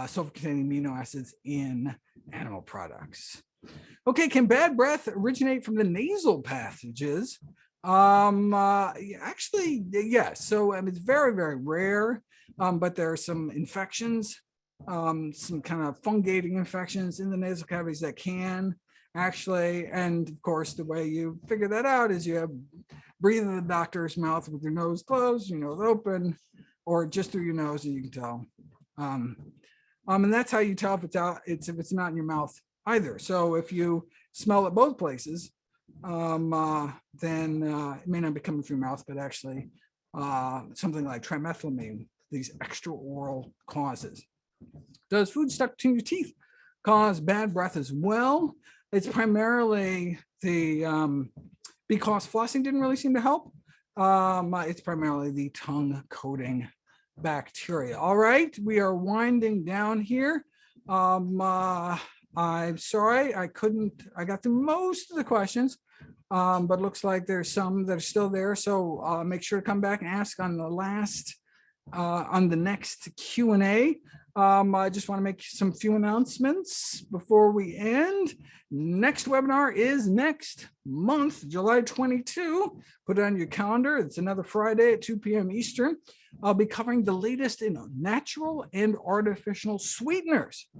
sulfur-containing amino acids in animal products. Okay, can bad breath originate from the nasal passages? Actually, yes. So it's very, very rare, but there are some infections, some kind of fungating infections in the nasal cavities that can actually, and of course, the way you figure that out is you have breathe in the doctor's mouth with your nose closed, your nose open, or just through your nose, and you can tell. And that's how you tell if it's out. If it's not in your mouth either. So if you smell it both places, then it may not be coming through your mouth, but actually something like trimethylamine, these extraoral causes. Does food stuck to your teeth cause bad breath as well? It's primarily the because flossing didn't really seem to help. It's primarily the tongue coating bacteria. All right, we are winding down here. I'm sorry I got through most of the questions, but looks like there's some that are still there. So make sure to come back and ask on the next Q&A. I just want to make some few announcements before we end. Next webinar is next month, July 22. Put it on your calendar. It's another Friday at 2 p.m. Eastern. I'll be covering the latest in natural and artificial sweeteners,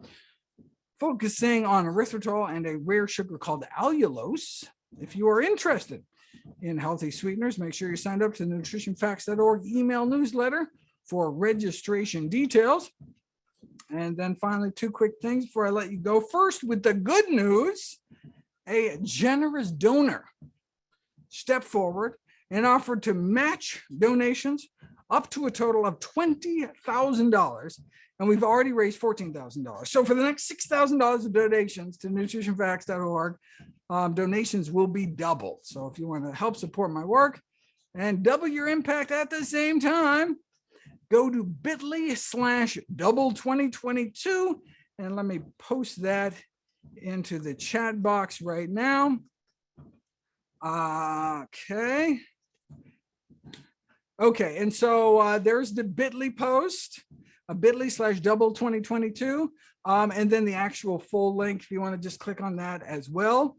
focusing on erythritol and a rare sugar called allulose. If you are interested in healthy sweeteners, make sure you're signed up to the NutritionFacts.org email newsletter for registration details. And then finally, two quick things before I let you go. First, with the good news, a generous donor stepped forward and offered to match donations up to a total of $20,000. And we've already raised $14,000. So for the next $6,000 of donations to NutritionFacts.org, donations will be doubled. So if you want to help support my work and double your impact at the same time, go to bit.ly/double2022. And let me post that into the chat box right now. Okay. Okay, and so there's the bit.ly post, bit.ly/double2022. And then the actual full link, if you want to just click on that as well.